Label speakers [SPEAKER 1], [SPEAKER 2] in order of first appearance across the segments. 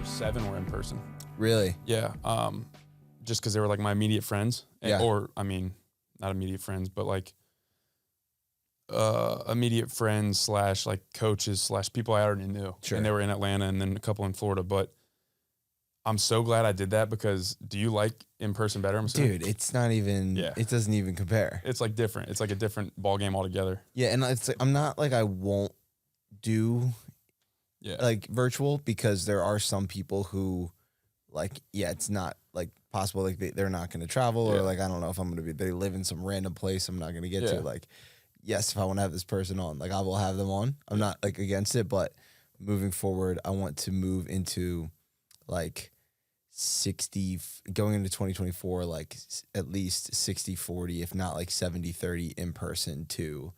[SPEAKER 1] 7 were in person.
[SPEAKER 2] Really?
[SPEAKER 1] Yeah. Just because they were like my immediate friends.
[SPEAKER 2] Yeah.
[SPEAKER 1] Or, I mean, not immediate friends, but like immediate friends / like coaches / people I already knew.
[SPEAKER 2] Sure.
[SPEAKER 1] And they were in Atlanta and then a couple in Florida. But I'm so glad I did that because do you like in person better?
[SPEAKER 2] Dude, it's not even, it doesn't even compare.
[SPEAKER 1] It's like different. It's like a different ball game altogether.
[SPEAKER 2] Yeah. And it's like, I'm not like I won't do like virtual because there are some people who like, it's not like possible. Like they're not going to travel or like, I don't know if I'm going to be, they live in some random place I'm not going to get to. Like, yes, if I want to have this person on, like I will have them on. I'm not like against it, but moving forward, I want to move into like 60, going into 2024, like at least 60-40, if not like 70-30 in person to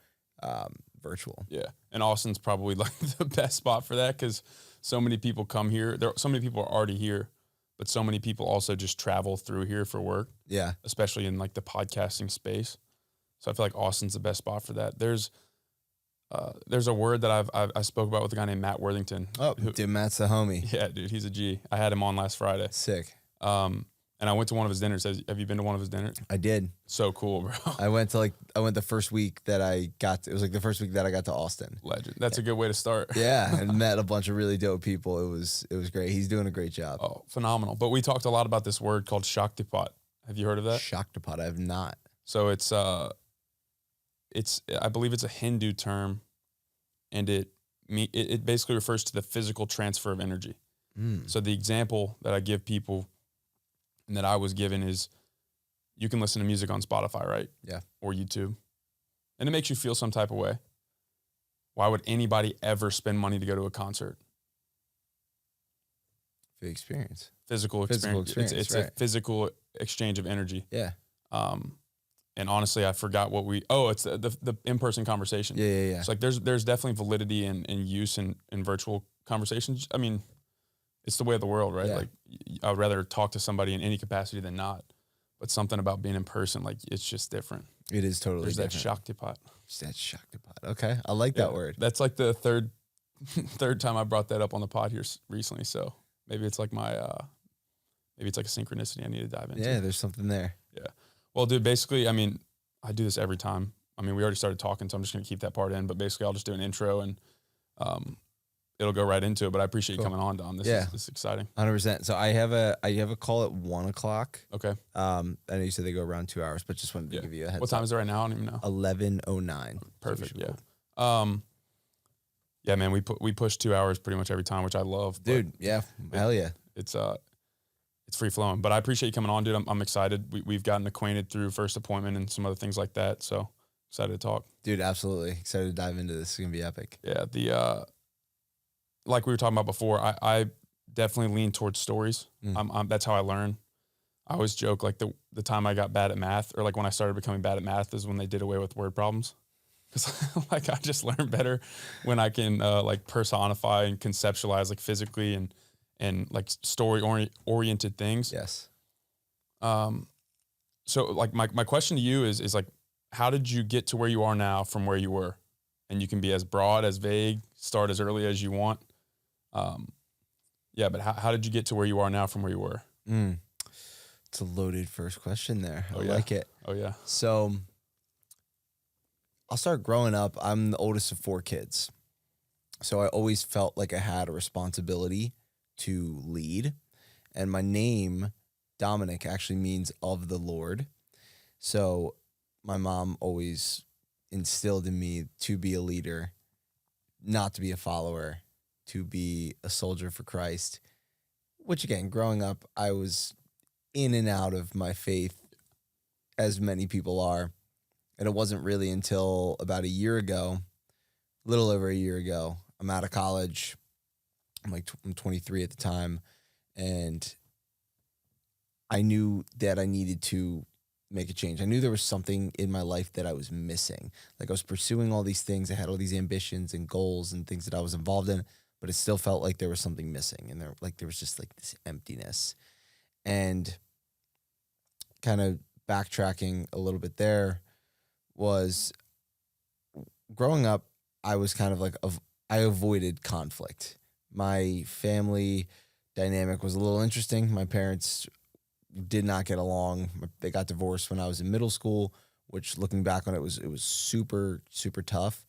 [SPEAKER 2] virtual.
[SPEAKER 1] Yeah. And Austin's probably like the best spot for that because so many people come here. So many people are already here, but so many people also just travel through here for work.
[SPEAKER 2] Yeah.
[SPEAKER 1] Especially in like the podcasting space. So I feel like Austin's the best spot for that. There's a word that I spoke about with a guy named Matt Worthington.
[SPEAKER 2] Oh, dude, Matt's the homie.
[SPEAKER 1] Yeah, dude, he's a G. I had him on last Friday.
[SPEAKER 2] Sick.
[SPEAKER 1] And I went to one of his dinners. Have you been to one of his dinners?
[SPEAKER 2] I did.
[SPEAKER 1] So cool, bro.
[SPEAKER 2] I went the first week that it was like the first week that I got to Austin.
[SPEAKER 1] Legend. That's a good way to start.
[SPEAKER 2] Yeah, and met a bunch of really dope people. It was great. He's doing a great job.
[SPEAKER 1] Oh, phenomenal. But we talked a lot about this word called Shaktipat. Have you heard of that?
[SPEAKER 2] Shaktipat, I have not.
[SPEAKER 1] So it's I believe it's a Hindu term, and it basically refers to the physical transfer of energy. So the example that I give people and that I was given is you can listen to music on Spotify, right?
[SPEAKER 2] Yeah.
[SPEAKER 1] Or YouTube. And it makes you feel some type of way. Why would anybody ever spend money to go to a concert?
[SPEAKER 2] For the experience.
[SPEAKER 1] Physical experience. It's right. A physical exchange of energy.
[SPEAKER 2] Yeah.
[SPEAKER 1] And honestly, I forgot what it's the in-person conversation.
[SPEAKER 2] Yeah.
[SPEAKER 1] It's like there's definitely validity in use in virtual conversations. I mean, it's the way of the world, right?
[SPEAKER 2] Yeah.
[SPEAKER 1] Like I would rather talk to somebody in any capacity than not. But something about being in person, like it's just different.
[SPEAKER 2] It is totally different.
[SPEAKER 1] There's that Shaktipat.
[SPEAKER 2] That Shaktipat. Okay. I like that word.
[SPEAKER 1] That's like the third time I brought that up on the pod here recently. So maybe it's like maybe it's like a synchronicity I need to dive into.
[SPEAKER 2] Yeah, there's something there.
[SPEAKER 1] Yeah. Well, dude, basically, I mean, I do this every time. I mean, we already started talking, so I'm just going to keep that part in. But basically, I'll just do an intro and it'll go right into it. But I appreciate you coming on, Dom. This is exciting.
[SPEAKER 2] 100%. So I have a call at 1:00.
[SPEAKER 1] Okay.
[SPEAKER 2] I know you said they go around 2 hours, but just wanted to give you a heads up.
[SPEAKER 1] What time is it right now? I don't even know.
[SPEAKER 2] 11:09.
[SPEAKER 1] Perfect. Yeah. Yeah, man. We push 2 hours pretty much every time, which I love.
[SPEAKER 2] Dude, yeah. Hell yeah.
[SPEAKER 1] It's free flowing, but I appreciate you coming on, dude. I'm excited. We've gotten acquainted through first appointment and some other things like that. So excited to talk,
[SPEAKER 2] dude. Absolutely excited to dive into this. It's gonna be epic.
[SPEAKER 1] Yeah. Like we were talking about before, I definitely lean towards stories. That's how I learn. I always joke like the time I got bad at math, or like when I started becoming bad at math, is when they did away with word problems. Because like I just learn better when I can like personify and conceptualize like physically and like story oriented things.
[SPEAKER 2] Yes.
[SPEAKER 1] So like my question to you is like, how did you get to where you are now from where you were? And you can be as broad, as vague, start as early as you want. But how did you get to where you are now from where you were?
[SPEAKER 2] It's a loaded first question there. I
[SPEAKER 1] yeah.
[SPEAKER 2] like it.
[SPEAKER 1] Oh yeah.
[SPEAKER 2] So I'll start growing up. I'm the oldest of 4 kids. So I always felt like I had a responsibility to lead. And my name, Dominic, actually means of the Lord. So my mom always instilled in me to be a leader, not to be a follower, to be a soldier for Christ, which again, growing up, I was in and out of my faith, as many people are. And it wasn't really until about a year ago, a little over a year ago, I'm out of college. I'm 23 at the time. And I knew that I needed to make a change. I knew there was something in my life that I was missing. Like I was pursuing all these things. I had all these ambitions and goals and things that I was involved in, but it still felt like there was something missing. And there was just like this emptiness. And kind of backtracking a little bit there was growing up, I was kind of like, I avoided conflict. My family dynamic was a little interesting. My parents did not get along. They got divorced when I was in middle school, which looking back on it was super, super tough.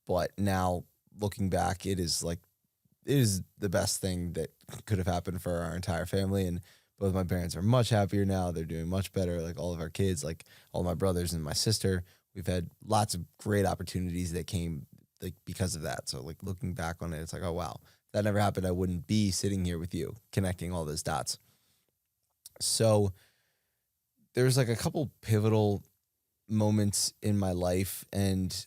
[SPEAKER 2] But now looking back, it is the best thing that could have happened for our entire family. And both my parents are much happier now. They're doing much better. Like all of our kids, like all my brothers and my sister, we've had lots of great opportunities that came like because of that. So like looking back on it, it's like, oh wow, if that never happened, I wouldn't be sitting here with you connecting all those dots. So there's like a couple pivotal moments in my life, and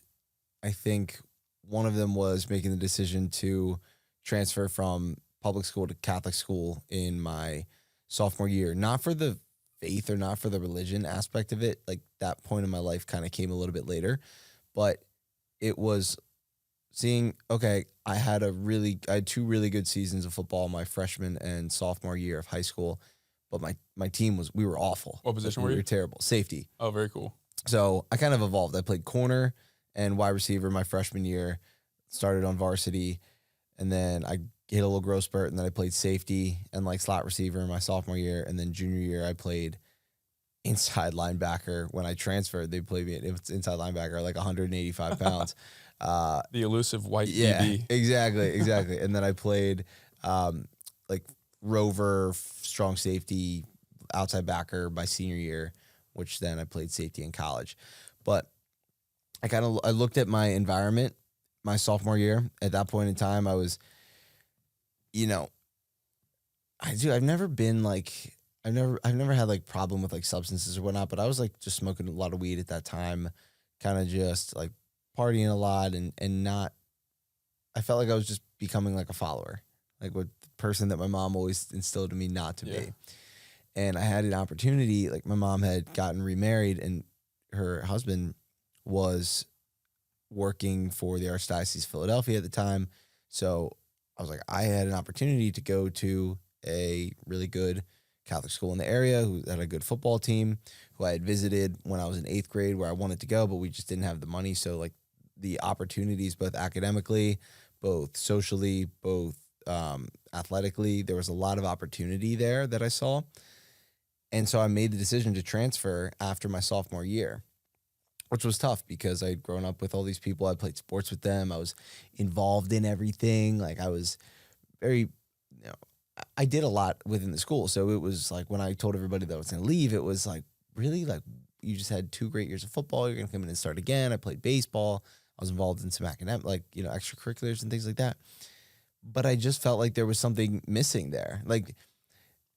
[SPEAKER 2] I think one of them was making the decision to transfer from public school to Catholic school in my sophomore year. Not for the faith or not for the religion aspect of it. Like that point in my life kind of came a little bit later, but it was seeing, okay, I had two really good seasons of football my freshman and sophomore year of high school, but my team we were awful.
[SPEAKER 1] What position were
[SPEAKER 2] We
[SPEAKER 1] you?
[SPEAKER 2] were terrible. Safety.
[SPEAKER 1] Oh, very cool.
[SPEAKER 2] So I kind of evolved. I played corner and wide receiver my freshman year, started on varsity, and then I hit a little growth spurt, and then I played safety and like slot receiver in my sophomore year, and then junior year I played inside linebacker. When I transferred, they played me. It was inside linebacker, like 185 pounds.
[SPEAKER 1] The elusive white
[SPEAKER 2] Yeah,
[SPEAKER 1] DB.
[SPEAKER 2] exactly. And then I played like rover, strong safety, outside backer my senior year, which then I played safety in college. But I looked at my environment my sophomore year. At that point in time, I was, I've never been like, I've never had like problem with like substances or whatnot, but I was like just smoking a lot of weed at that time, kind of just like partying a lot and not, I felt like I was just becoming like a follower, like what the person that my mom always instilled in me not to be. And I had an opportunity, like my mom had gotten remarried and her husband was working for the Archdiocese of Philadelphia at the time. So I was like, I had an opportunity to go to a really good Catholic school in the area who had a good football team, who I had visited when I was in 8th grade where I wanted to go, but we just didn't have the money. So like the opportunities, both academically, both socially, both athletically, there was a lot of opportunity there that I saw. And so I made the decision to transfer after my sophomore year, which was tough because I'd grown up with all these people. I played sports with them. I was involved in everything. Like I was very, I did a lot within the school. So it was like when I told everybody that I was going to leave, it was like, really? Like you just had 2 great years of football. You're going to come in and start again. I played baseball. I was involved in some academic, extracurriculars and things like that. But I just felt like there was something missing there. Like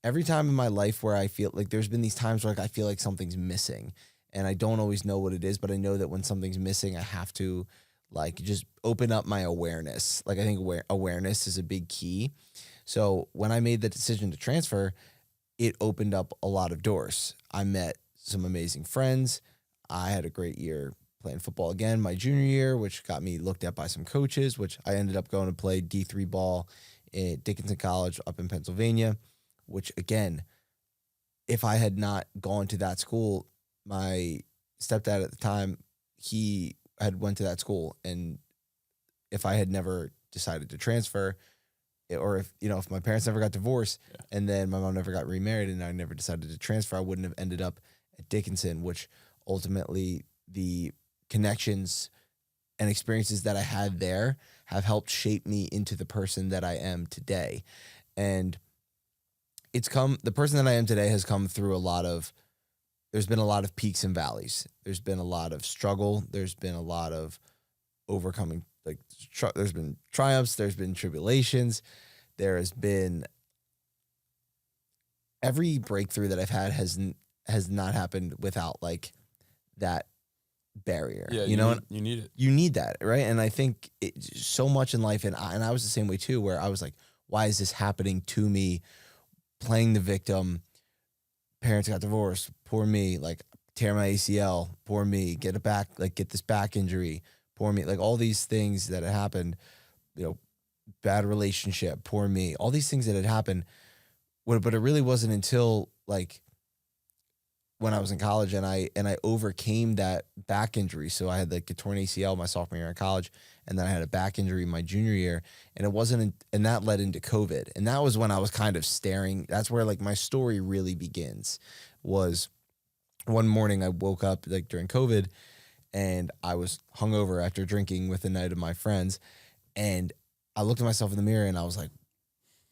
[SPEAKER 2] every time in my life where I feel like there's been these times where like I feel like something's missing and I don't always know what it is, but I know that when something's missing, I have to like just open up my awareness. Like I think awareness is a big key. So when I made the decision to transfer, it opened up a lot of doors. I met some amazing friends. I had a great year playing football again my junior year, which got me looked at by some coaches, which I ended up going to play D3 ball at Dickinson College up in Pennsylvania, which again, if I had not gone to that school, my stepdad at the time, he had went to that school. And if I had never decided to transfer, or if my parents never got divorced and then my mom never got remarried and I never decided to transfer, I wouldn't have ended up at Dickinson, which ultimately the connections and experiences that I had there have helped shape me into the person that I am today. And the person that I am today has come through there's been a lot of peaks and valleys. There's been a lot of struggle. There's been a lot of overcoming, there's been triumphs. There's been tribulations. There has been every breakthrough that I've had has not happened without like that barrier.
[SPEAKER 1] Yeah,
[SPEAKER 2] you
[SPEAKER 1] need it.
[SPEAKER 2] You need that, right? And I think so much in life, and I was the same way too, where I was like, why is this happening to me? Playing the victim, parents got divorced, poor me, like tear my ACL, poor me, get this back injury, poor me, like all these things that had happened, bad relationship, poor me, all these things that had happened. But it really wasn't until like when I was in college, and I overcame that back injury. So I had like a torn ACL my sophomore year in college, and then I had a back injury my junior year, and it wasn't, and that led into COVID, and that was when I was kind of staring. That's where like my story really begins. Was one morning I woke up like during COVID, and I was hungover after drinking with a night of my friends, and I looked at myself in the mirror, and I was like,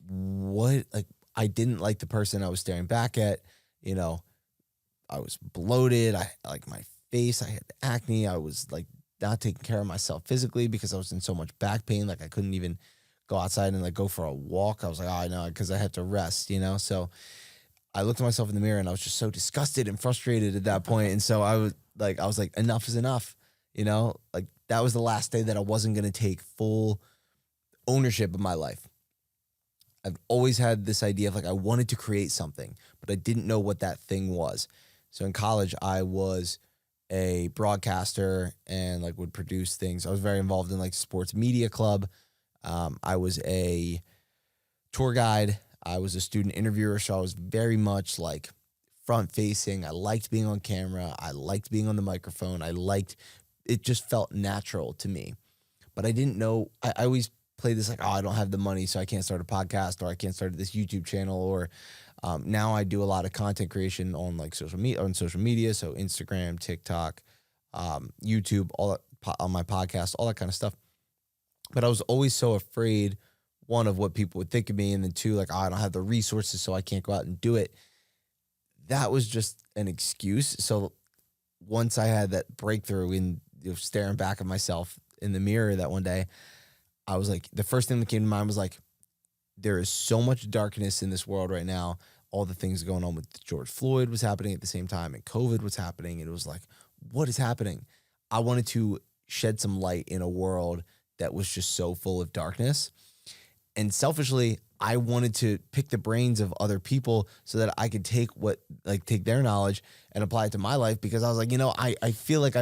[SPEAKER 2] "What?" Like I didn't like the person I was staring back at, you know. I was bloated. I like my face. I had acne. I was like not taking care of myself physically because I was in so much back pain. Like I couldn't even go outside and like go for a walk. I was like, oh, I know, because I had to rest, you know? So I looked at myself in the mirror and I was just so disgusted and frustrated at that point. And so I was like, enough is enough, you know? Like that was the last day that I wasn't going to take full ownership of my life. I've always had this idea of like, I wanted to create something, but I didn't know what that thing was. So in college, I was a broadcaster and like would produce things. I was very involved in like sports media club. I was a tour guide. I was a student interviewer. So I was very much like front facing. I liked being on camera. I liked being on the microphone. It just felt natural to me, but I didn't know. I always played this like, oh, I don't have the money, so I can't start a podcast, or I can't start this YouTube channel, or now I do a lot of content creation on like social media, so Instagram, TikTok, YouTube, all that, on my podcast, all that kind of stuff. But I was always so afraid, one, of what people would think of me, and then two, like, oh, I don't have the resources, so I can't go out and do it. That was just an excuse. So once I had that breakthrough in staring back at myself in the mirror that one day, I was like, the first thing that came to mind was like, there is so much darkness in this world right now. All the things going on with George Floyd was happening at the same time, and COVID was happening. And it was like, what is happening? I wanted to shed some light in a world that was just so full of darkness. And selfishly, I wanted to pick the brains of other people so that I could take their knowledge and apply it to my life, because I was like, I feel like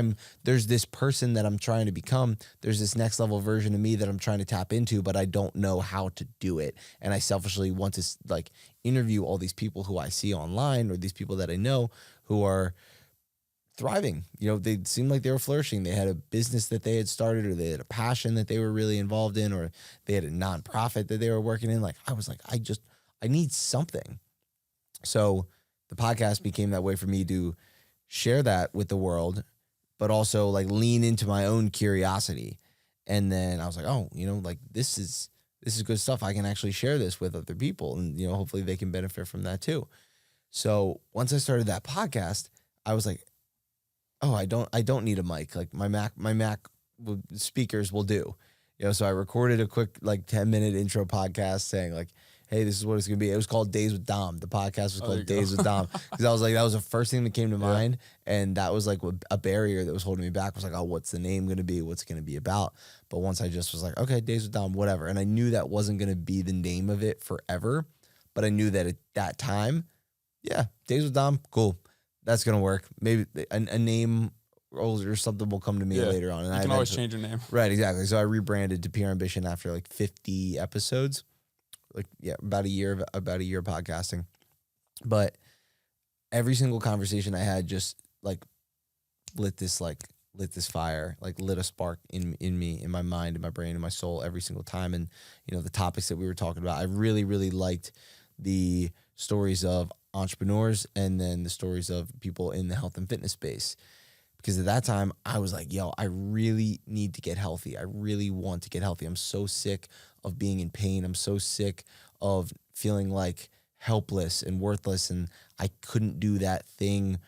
[SPEAKER 2] there's this person that I'm trying to become. There's this next level version of me that I'm trying to tap into, but I don't know how to do it. And I selfishly want to like interview all these people who I see online, or these people that I know who are thriving. They seemed like they were flourishing. They had a business that they had started, or they had a passion that they were really involved in, or they had a nonprofit that they were working in. Like, I was like, I need something. So the podcast became that way for me to share that with the world, but also like lean into my own curiosity. And then I was like, oh, like this is good stuff. I can actually share this with other people, and hopefully they can benefit from that too. So once I started that podcast, I was like, oh, I don't need a mic. Like my Mac speakers will do. So I recorded a quick like 10-minute intro podcast saying like, hey, this is what it's going to be. It was called Days with Dom. The podcast was called Days with Dom, because I was like, that was the first thing that came to mind. And that was like a barrier that was holding me back. Was like, oh, what's the name going to be? What's it going to be about? But once I just was like, okay, Days with Dom, whatever. And I knew that wasn't going to be the name of it forever. But I knew that at that time, yeah, Days with Dom, cool. That's going to work. Maybe a name or something will come to me later on. And
[SPEAKER 1] you can always change your name.
[SPEAKER 2] Right, exactly. So I rebranded to Pure Ambition after like 50 episodes. Like, yeah, about a year of podcasting. But every single conversation I had just like lit this fire, like lit a spark in me, in my mind, in my brain, in my soul every single time. And, the topics that we were talking about, I really, really liked the stories of entrepreneurs and then the stories of people in the health and fitness space. Because at that time, I was like, yo, I really need to get healthy. I really want to get healthy. I'm so sick of being in pain. I'm so sick of feeling like helpless and worthless. And I couldn't do that thing,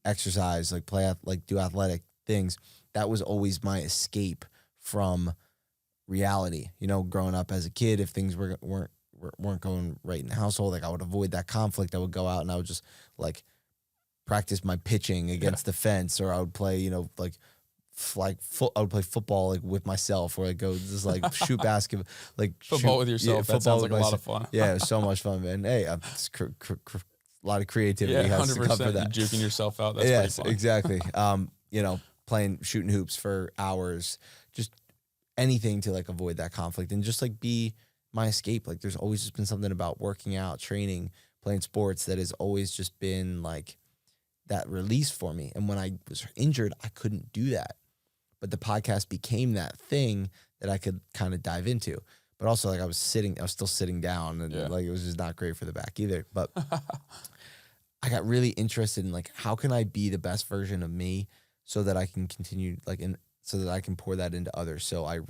[SPEAKER 2] exercise, do athletic things. That was always my escape from reality. Growing up as a kid, if things weren't going right in the household, like I would avoid that conflict. I would go out and I would just like practice my pitching against the fence, or I would play, I would play football like with myself, or I'd go just like shoot basketball, like
[SPEAKER 1] football with yourself. That sounds like a lot of fun.
[SPEAKER 2] Yeah, it was so much fun, man. Hey, it's a lot of creativity has to come for that.
[SPEAKER 1] Juking yourself out. That's pretty fun.
[SPEAKER 2] Exactly. Shooting hoops for hours, just anything to like avoid that conflict and just like be my escape. Like there's always just been something about working out, training, playing sports that has always just been like that release for me. And when I was injured, I couldn't do that. But the podcast became that thing that I could kind of dive into. But also, like, I was still sitting down, and like, it was just not great for the back either. But I got really interested in, like, how can I be the best version of me so that I can continue, like, so that I can pour that into others. So I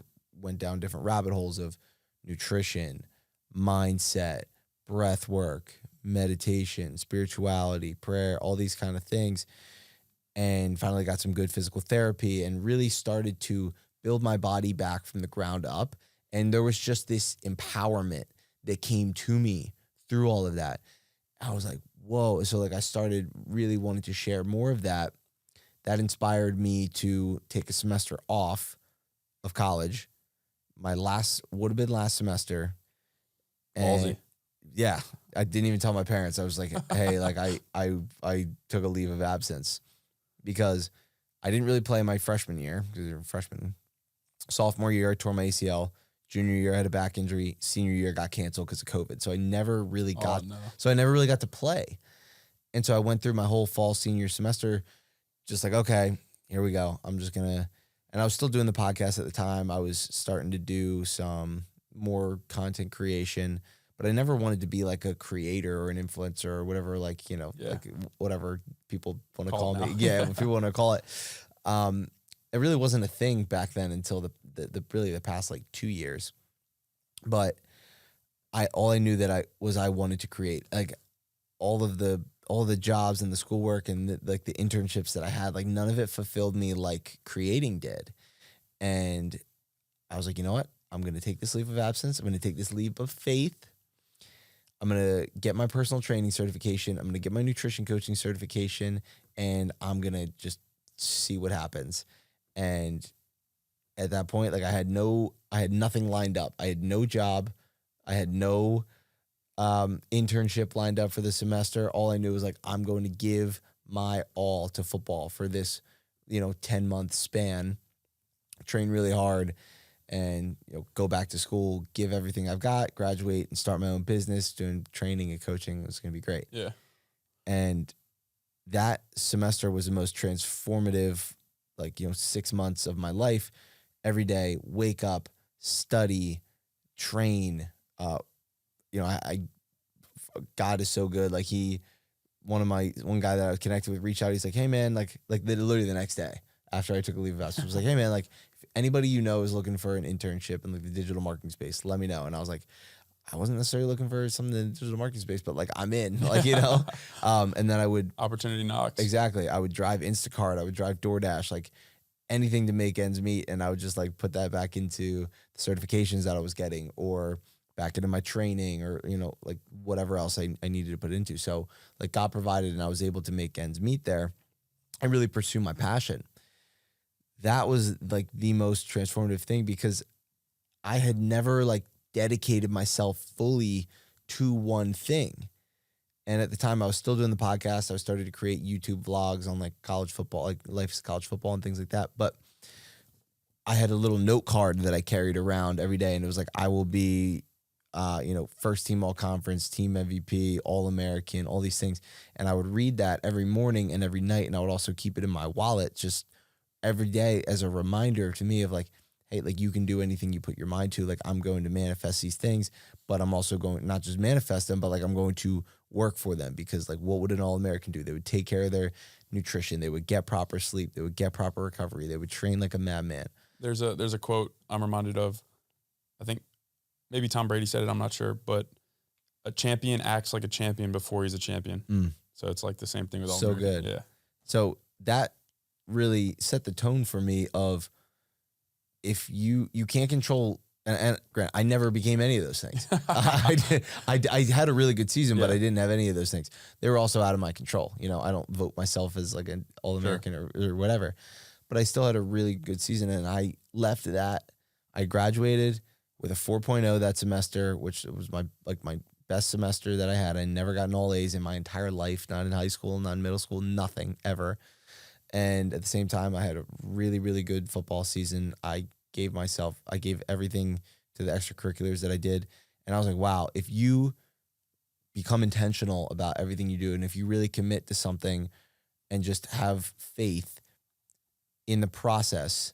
[SPEAKER 2] went down different rabbit holes of nutrition, mindset, breath work, meditation, spirituality, prayer, all these kind of things. And finally got some good physical therapy and really started to build my body back from the ground up. And there was just this empowerment that came to me through all of that. I was like, whoa. So like I started really wanting to share more of that. That inspired me to take a semester off of college. My would have been last semester. And
[SPEAKER 1] Ballsy.
[SPEAKER 2] yeah, I didn't even tell my parents. I was like, hey, like I took a leave of absence because I didn't really play my freshman year because you're a freshman. Sophomore year, I tore my ACL. Junior year, I had a back injury. Senior year got canceled because of COVID. So I never really got to play. And so I went through my whole fall senior semester just like, okay, here we go. I'm just going to, and I was still doing the podcast at the time. I was starting to do some more content creation, but I never wanted to be like a creator or an influencer or whatever, like, you know, like whatever people want to call me. Yeah, what people want to call it. It really wasn't a thing back then until the really the past like 2 years. But all I knew that I wanted to create, like, all the jobs and the schoolwork and the internships that I had, like, none of it fulfilled me like creating did. And I was like, you know what? I'm going to take this leave of absence. I'm going to take this leap of faith. I'm going to get my personal training certification. I'm going to get my nutrition coaching certification, and I'm going to just see what happens. And at that point, like, I had nothing lined up. I had no job. I had no internship lined up for the semester. All I knew was, like, I'm going to give my all to football for this, 10-month span, train really hard, and go back to school, give everything I've got, graduate, and start my own business, doing training and coaching. It was going to be great.
[SPEAKER 1] Yeah.
[SPEAKER 2] And that semester was the most transformative, 6 months of my life. Every day, wake up, study, train. God is so good. Like, one guy that I was connected with reached out. He's like, hey man, literally the next day after I took a leave of absence, was like, hey man, like, if anybody is looking for an internship in, like, the digital marketing space, let me know. And I was like, I wasn't necessarily looking for something in the digital marketing space, but, like, I'm in, and then I would
[SPEAKER 1] opportunity knocks.
[SPEAKER 2] Exactly. I would drive Instacart. I would drive DoorDash, like, anything to make ends meet. And I would just, like, put that back into the certifications that I was getting, or back into my training, or, like, whatever else I needed to put into. So, like, God provided, and I was able to make ends meet there and really pursue my passion. That was, like, the most transformative thing, because I had never, like, dedicated myself fully to one thing. And at the time I was still doing the podcast. I started to create YouTube vlogs on, like, college football, like life's college football and things like that. But I had a little note card that I carried around every day, and it was like, I will be, first team all conference, team MVP, All-American, all these things. And I would read that every morning and every night. And I would also keep it in my wallet just every day as a reminder to me of, like, hey, like, you can do anything you put your mind to. Like, I'm going to manifest these things, but I'm also going, not just manifest them, but, like, I'm going to work for them, because, like, what would an All-American do? They would take care of their nutrition. They would get proper sleep. They would get proper recovery. They would train like a madman.
[SPEAKER 1] There's a quote I'm reminded of. I think maybe Tom Brady said it, I'm not sure, but a champion acts like a champion before he's a champion. So it's like the same thing with all.
[SPEAKER 2] So good.
[SPEAKER 1] Yeah.
[SPEAKER 2] So that really set the tone for me of, if you can't control, and Grant, I never became any of those things. I had a really good season, but I didn't have any of those things. They were also out of my control. I don't vote myself as, like, an All-American or whatever, but I still had a really good season, and I left that. I graduated with a 4.0 that semester, which was my best semester that I had. I never got an all A's in my entire life, not in high school, not in middle school, nothing ever. And at the same time, I had a really, really good football season. I gave everything to the extracurriculars that I did. And I was like, wow, if you become intentional about everything you do, and if you really commit to something and just have faith in the process,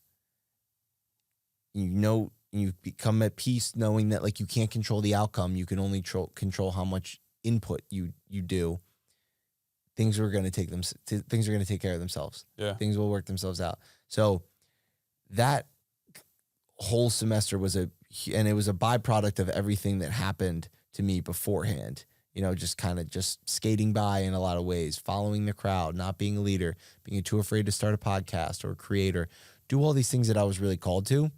[SPEAKER 2] you become at peace knowing that like you can't control the outcome. You can only control how much input you do. Things are going to take care of themselves.
[SPEAKER 1] Yeah.
[SPEAKER 2] Things will work themselves out. So that whole semester and it was a byproduct of everything that happened to me beforehand. Just kind of just skating by in a lot of ways, following the crowd, not being a leader, being too afraid to start a podcast or a creator, do all these things that I was really called to.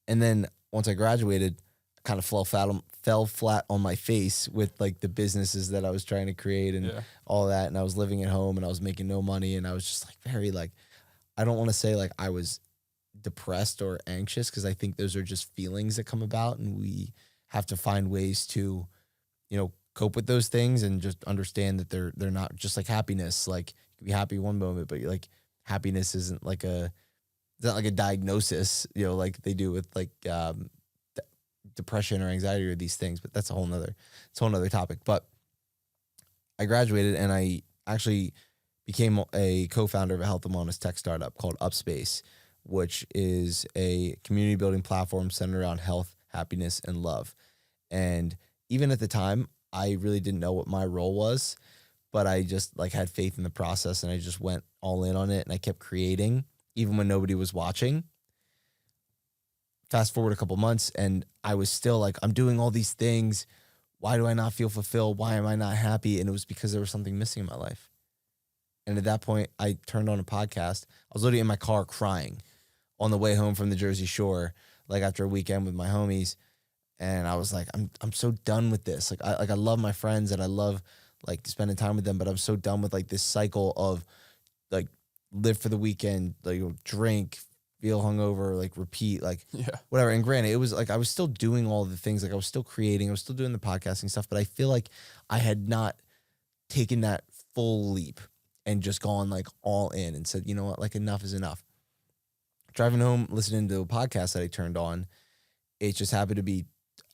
[SPEAKER 2] And then once I graduated, I kind of fell flat on my face with like the businesses that I was trying to create and all that. And I was living at home and I was making no money. And I was just like very like, I don't want to say like I was depressed or anxious, because I think those are just feelings that come about, and we have to find ways to, cope with those things and just understand that they're not just like happiness. Like you can be happy one moment, but like happiness isn't like it's not like a diagnosis, like they do with like depression or anxiety or these things. But that's a whole nother topic. But I graduated and I actually became a co-founder of a health and wellness tech startup called Upspace, which is a community building platform centered around health, happiness, and love. And even at the time, I really didn't know what my role was, but I just like had faith in the process and I just went all in on it and I kept creating even when nobody was watching. Fast forward a couple months and I was still like, I'm doing all these things. Why do I not feel fulfilled? Why am I not happy? And it was because there was something missing in my life. And at that point, I turned on a podcast. I was literally in my car crying on the way home from the Jersey Shore, like after a weekend with my homies. And I was like, I'm so done with this. I love my friends and I love like spending time with them, but I'm so done with like this cycle of like live for the weekend, like drink, feel hungover, like repeat, like whatever. And granted, it was like I was still doing all the things, like I was still creating, I was still doing the podcasting stuff, but I feel like I had not taken that full leap and just gone like all in and said, you know what, like enough is enough. Driving home, listening to a podcast that I turned on, it just happened to be,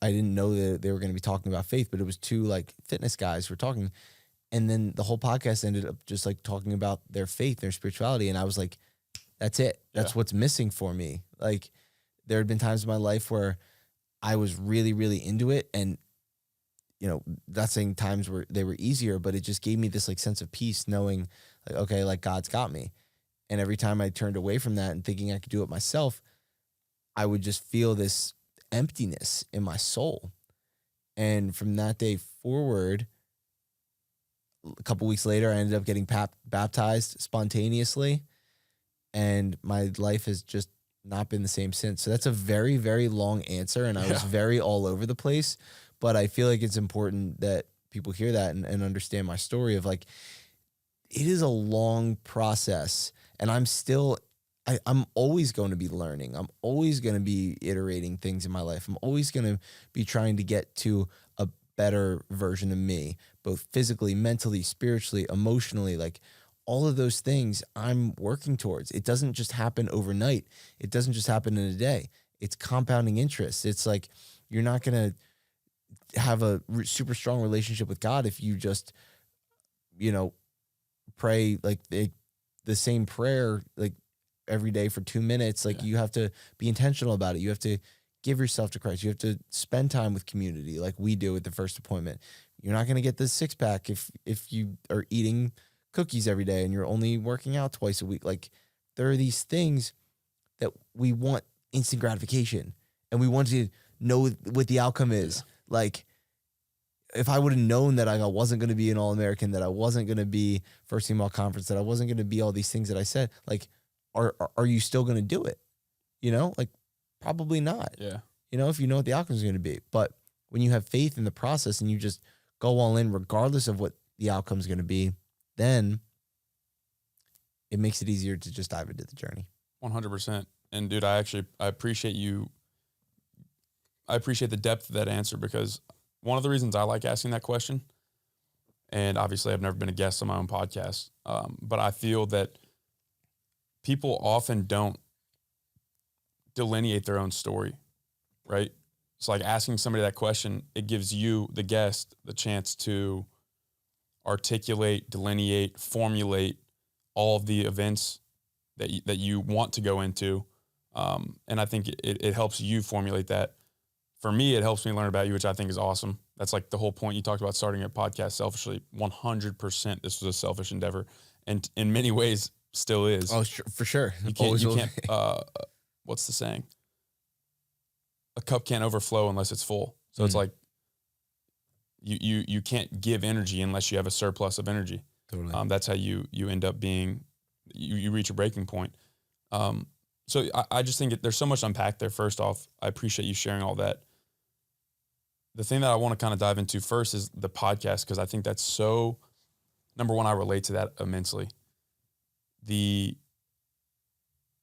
[SPEAKER 2] I didn't know that they were going to be talking about faith, but it was two like fitness guys who were talking. And then the whole podcast ended up just like talking about their faith, their spirituality. And I was like, that's it. That's what's missing for me. Like there had been times in my life where I was really, really into it. And, not saying times where they were easier, but it just gave me this like sense of peace knowing like, okay, like God's got me. And every time I turned away from that and thinking I could do it myself, I would just feel this emptiness in my soul. And from that day forward, a couple weeks later, I ended up getting baptized spontaneously. And my life has just not been the same since. So that's a very, very long answer. And I was very all over the place. But I feel like it's important that people hear that and understand my story of like, it is a long process. And I'm always going to be learning. I'm always going to be iterating things in my life. I'm always going to be trying to get to a better version of me, both physically, mentally, spiritually, emotionally, like all of those things I'm working towards. It doesn't just happen overnight. It doesn't just happen in a day. It's compounding interest. It's like, you're not going to have a super strong relationship with God if you just, pray like the same prayer, like every day for 2 minutes. Like you have to be intentional about it. You have to give yourself to Christ. You have to spend time with community like we do at the First Appointment. You're not going to get this 6-pack if you are eating cookies every day and you're only working out twice a week. Like there are these things that we want instant gratification and we want to know what the outcome is. Like if I would have known that I wasn't going to be an All-American, that I wasn't going to be first team all conference, that I wasn't going to be all these things that I said, like, are you still going to do it? Like probably not.
[SPEAKER 1] Yeah.
[SPEAKER 2] If you know what the outcome is going to be. But when you have faith in the process and you just go all in, regardless of what the outcome is going to be, then it makes it easier to just dive into the journey.
[SPEAKER 1] 100%. And dude, I appreciate you. I appreciate the depth of that answer, because one of the reasons I like asking that question, and obviously I've never been a guest on my own podcast, but I feel that people often don't delineate their own story, right? It's like asking somebody that question, it gives you, the guest, the chance to articulate, delineate, formulate all of the events that you want to go into. And I think it helps you formulate that. For me, it helps me learn about you, which I think is awesome. That's like the whole point. You talked about starting a podcast selfishly. 100% this was a selfish endeavor. And in many ways still is.
[SPEAKER 2] Oh, for sure.
[SPEAKER 1] You can't what's the saying? A cup can't overflow unless it's full. So it's like you can't give energy unless you have a surplus of energy.
[SPEAKER 2] Totally.
[SPEAKER 1] That's how you end up being, you reach a breaking point. So I just think there's so much to unpack there. First off, I appreciate you sharing all that. The thing that I want to kind of dive into first is the podcast, because I think that's so, number one, I relate to that immensely.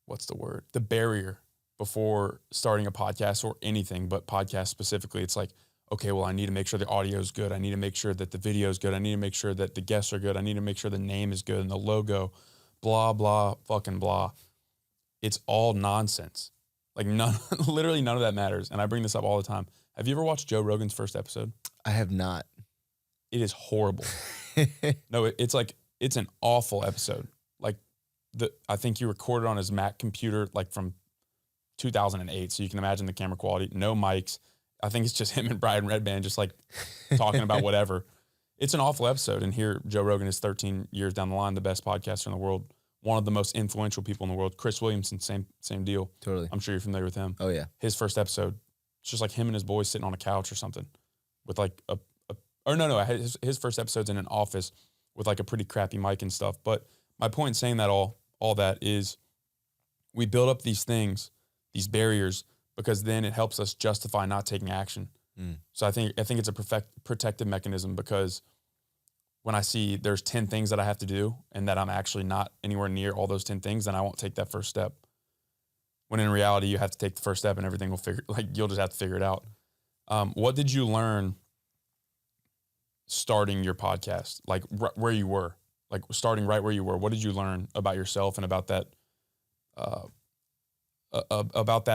[SPEAKER 1] What's the word? The barrier before starting a podcast or anything, but podcast specifically, it's like, okay, well, I need to make sure the audio is good. I need to make sure that the video is good. I need to make sure that the guests are good. I need to make sure the name is good and the logo, blah, blah, fucking blah. It's all nonsense. Like literally none of that matters. And I bring this up all the time. Have you ever watched Joe Rogan's first episode?
[SPEAKER 2] I have not.
[SPEAKER 1] It is horrible. No, it's an awful episode. Like I think he recorded on his Mac computer, like from 2008. So you can imagine the camera quality, no mics. I think it's just him and Brian Redband just like talking about whatever. It's an awful episode. And here Joe Rogan is 13 years down the line, the best podcaster in the world, one of the most influential people in the world. Chris Williamson, same deal.
[SPEAKER 2] Totally.
[SPEAKER 1] I'm sure you're familiar with him.
[SPEAKER 2] Oh yeah.
[SPEAKER 1] His first episode, it's just like him and his boys sitting on a couch or something with like his first episode's in an office with like a pretty crappy mic and stuff. But my point in saying that all that is we build up these things, these barriers, because then it helps us justify not taking action. So I think it's a protective mechanism, because when I see there's 10 things that I have to do and that I'm actually not anywhere near all those 10 things, then I won't take that first step. When in reality, you have to take the first step and everything you'll just have to figure it out. What did you learn starting your podcast? Like where you were, like starting right where you were. What did you learn about yourself and about that,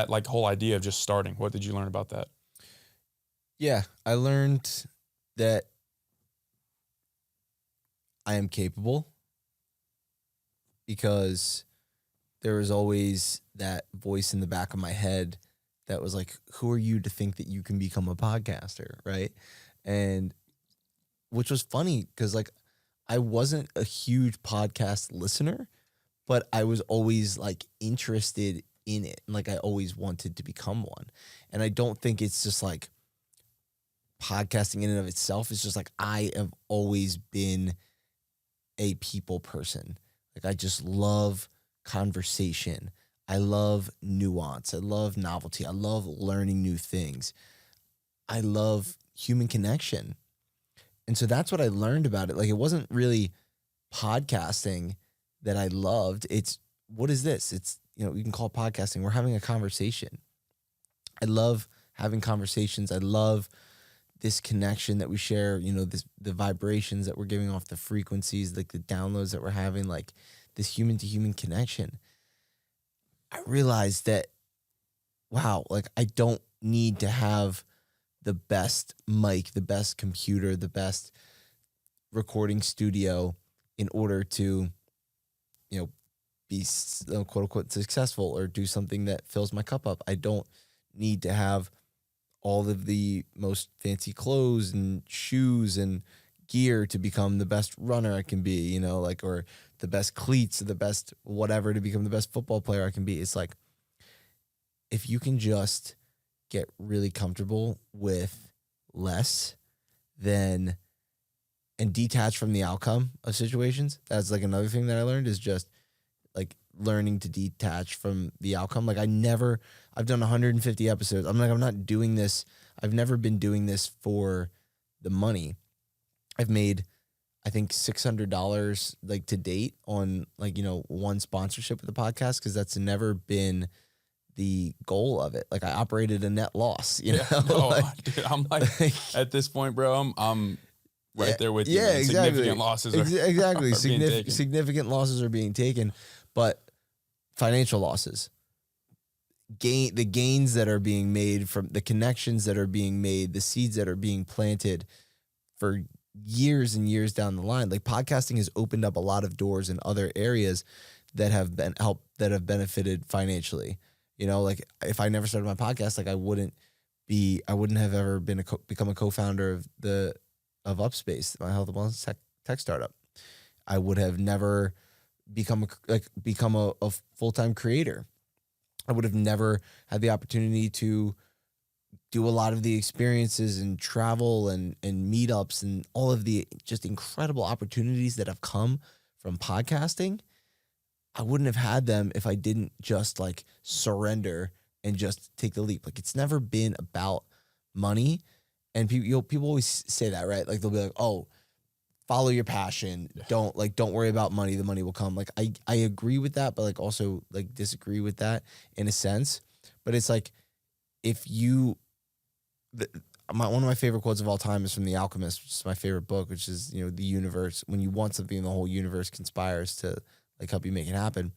[SPEAKER 1] like whole idea of just starting? What did you learn about that?
[SPEAKER 2] Yeah, I learned that I am capable, because there was always that voice in the back of my head that was like, who are you to think that you can become a podcaster, right? And which was funny, because like I wasn't a huge podcast listener, but I was always like interested in it. Like I always wanted to become one. And I don't think it's just like podcasting in and of itself. It's just like I have always been a people person. Like I just love conversation. I love nuance. I love novelty. I love learning new things. I love human connection. And so that's what I learned about it. Like it wasn't really podcasting that I loved. It's, what is this? It's, you can call it podcasting. We're having a conversation. I love having conversations. I love this connection that we share, the vibrations that we're giving off, the frequencies, like the downloads that we're having, like this human to human connection. I realized that, wow, like I don't need to have the best mic, the best computer, the best recording studio in order to, be quote unquote successful or do something that fills my cup up. I don't need to have all of the most fancy clothes and shoes and gear to become the best runner I can be, or the best cleats or the best whatever to become the best football player I can be. It's like, if you can just get really comfortable with less and detach from the outcome of situations. That's like another thing that I learned, is just like learning to detach from the outcome. Like I've done 150 episodes. I'm not doing this. I've never been doing this for the money. I've made, I think, $600 like to date on like, one sponsorship with the podcast, because that's never been the goal of it. Like I operated a net loss, you know?
[SPEAKER 1] No, dude, I'm like at this point, bro, I'm right there with you.
[SPEAKER 2] Yeah, exactly.
[SPEAKER 1] Significant losses
[SPEAKER 2] exactly.
[SPEAKER 1] are being taken.
[SPEAKER 2] Significant losses are being taken, but financial losses, the gains that are being made from the connections that are being made, the seeds that are being planted for years and years down the line. Like podcasting has opened up a lot of doors in other areas that have benefited financially. You know, like if I never started my podcast, like I wouldn't have ever become a co-founder of Upspace, my health and wellness tech startup. I would have never become a full-time creator. I would have never had the opportunity to do a lot of the experiences and travel and meetups and all of the just incredible opportunities that have come from podcasting. I wouldn't have had them if I didn't just like surrender and just take the leap. Like it's never been about money. And people always say that, right? Like they'll be like, oh, follow your passion. Don't worry about money. The money will come. Like I agree with that, but like also like disagree with that in a sense. But it's like one of my favorite quotes of all time is from The Alchemist, which is my favorite book, which is, the universe. When you want something, the whole universe conspires to like help you make it happen.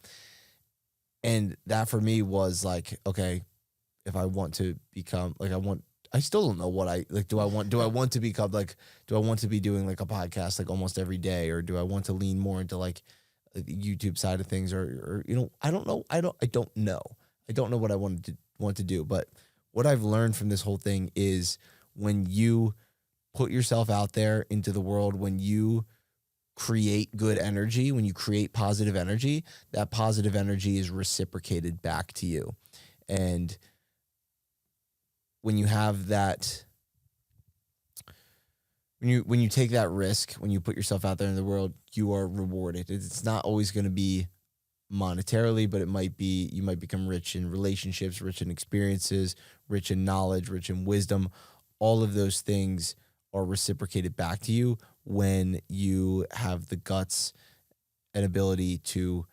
[SPEAKER 2] And that for me was like, okay, if I want to become like, I still don't know what do I want to become like, do I want to be doing like a podcast like almost every day, or do I want to lean more into like the YouTube side of things, or I don't know. I don't know. I don't know what I want to do, but what I've learned from this whole thing is when you put yourself out there into the world, when you create good energy, when you create positive energy, that positive energy is reciprocated back to you. And when you have that, when you take that risk, when you put yourself out there in the world, you are rewarded. It's not always going to be monetarily, but you might become rich in relationships, rich in experiences, rich in knowledge, rich in wisdom. All of those things are reciprocated back to you when you have the guts and ability to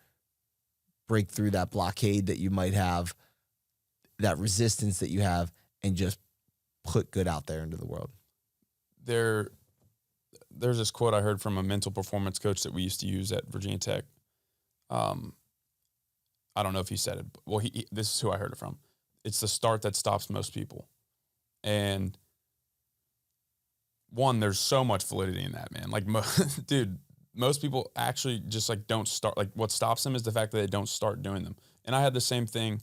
[SPEAKER 2] break through that blockade that you might have, that resistance that you have, and just put good out there into the world.
[SPEAKER 1] There's this quote I heard from a mental performance coach that we used to use at Virginia Tech. I don't know if he said it, but well, this is who I heard it from. It's the start that stops most people. And one, there's so much validity in that, man. Like, dude, most people actually just like don't start. Like, what stops them is the fact that they don't start doing them. And I had the same thing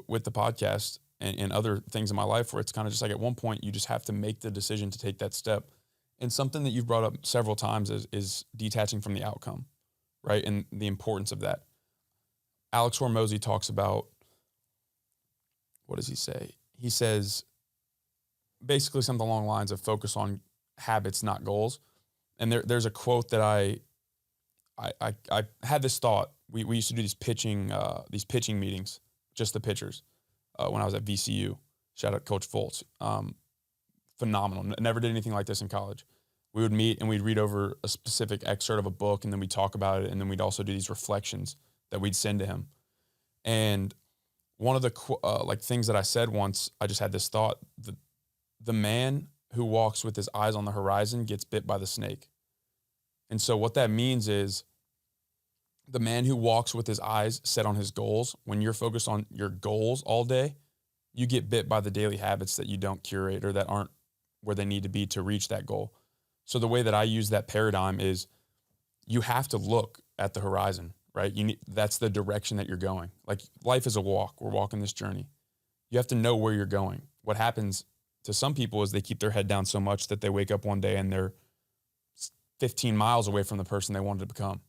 [SPEAKER 1] with the podcast and other things in my life, where it's kind of just like at one point you just have to make the decision to take that step. And something that you've brought up several times is detaching from the outcome, right? And the importance of that. Alex Hormozy talks about, what does he say? He says basically something along the lines of focus on habits, not goals. And there's a quote that I had this thought. We used to do these pitching meetings, just the pitchers, when I was at VCU. Shout out Coach Foltz. Phenomenal. Never did anything like this in college. We would meet and we'd read over a specific excerpt of a book, and then we'd talk about it, and then we'd also do these reflections that we'd send to him. And one of the things that I said once, I just had this thought: the man who walks with his eyes on the horizon gets bit by the snake. And so what that means is the man who walks with his eyes set on his goals, when you're focused on your goals all day, you get bit by the daily habits that you don't curate or that aren't where they need to be to reach that goal. So the way that I use that paradigm is you have to look at the horizon, right? That's the direction that you're going. Like, life is a walk. We're walking this journey. You have to know where you're going. What happens to some people is they keep their head down so much that they wake up one day and they're 15 miles away from the person they wanted to become.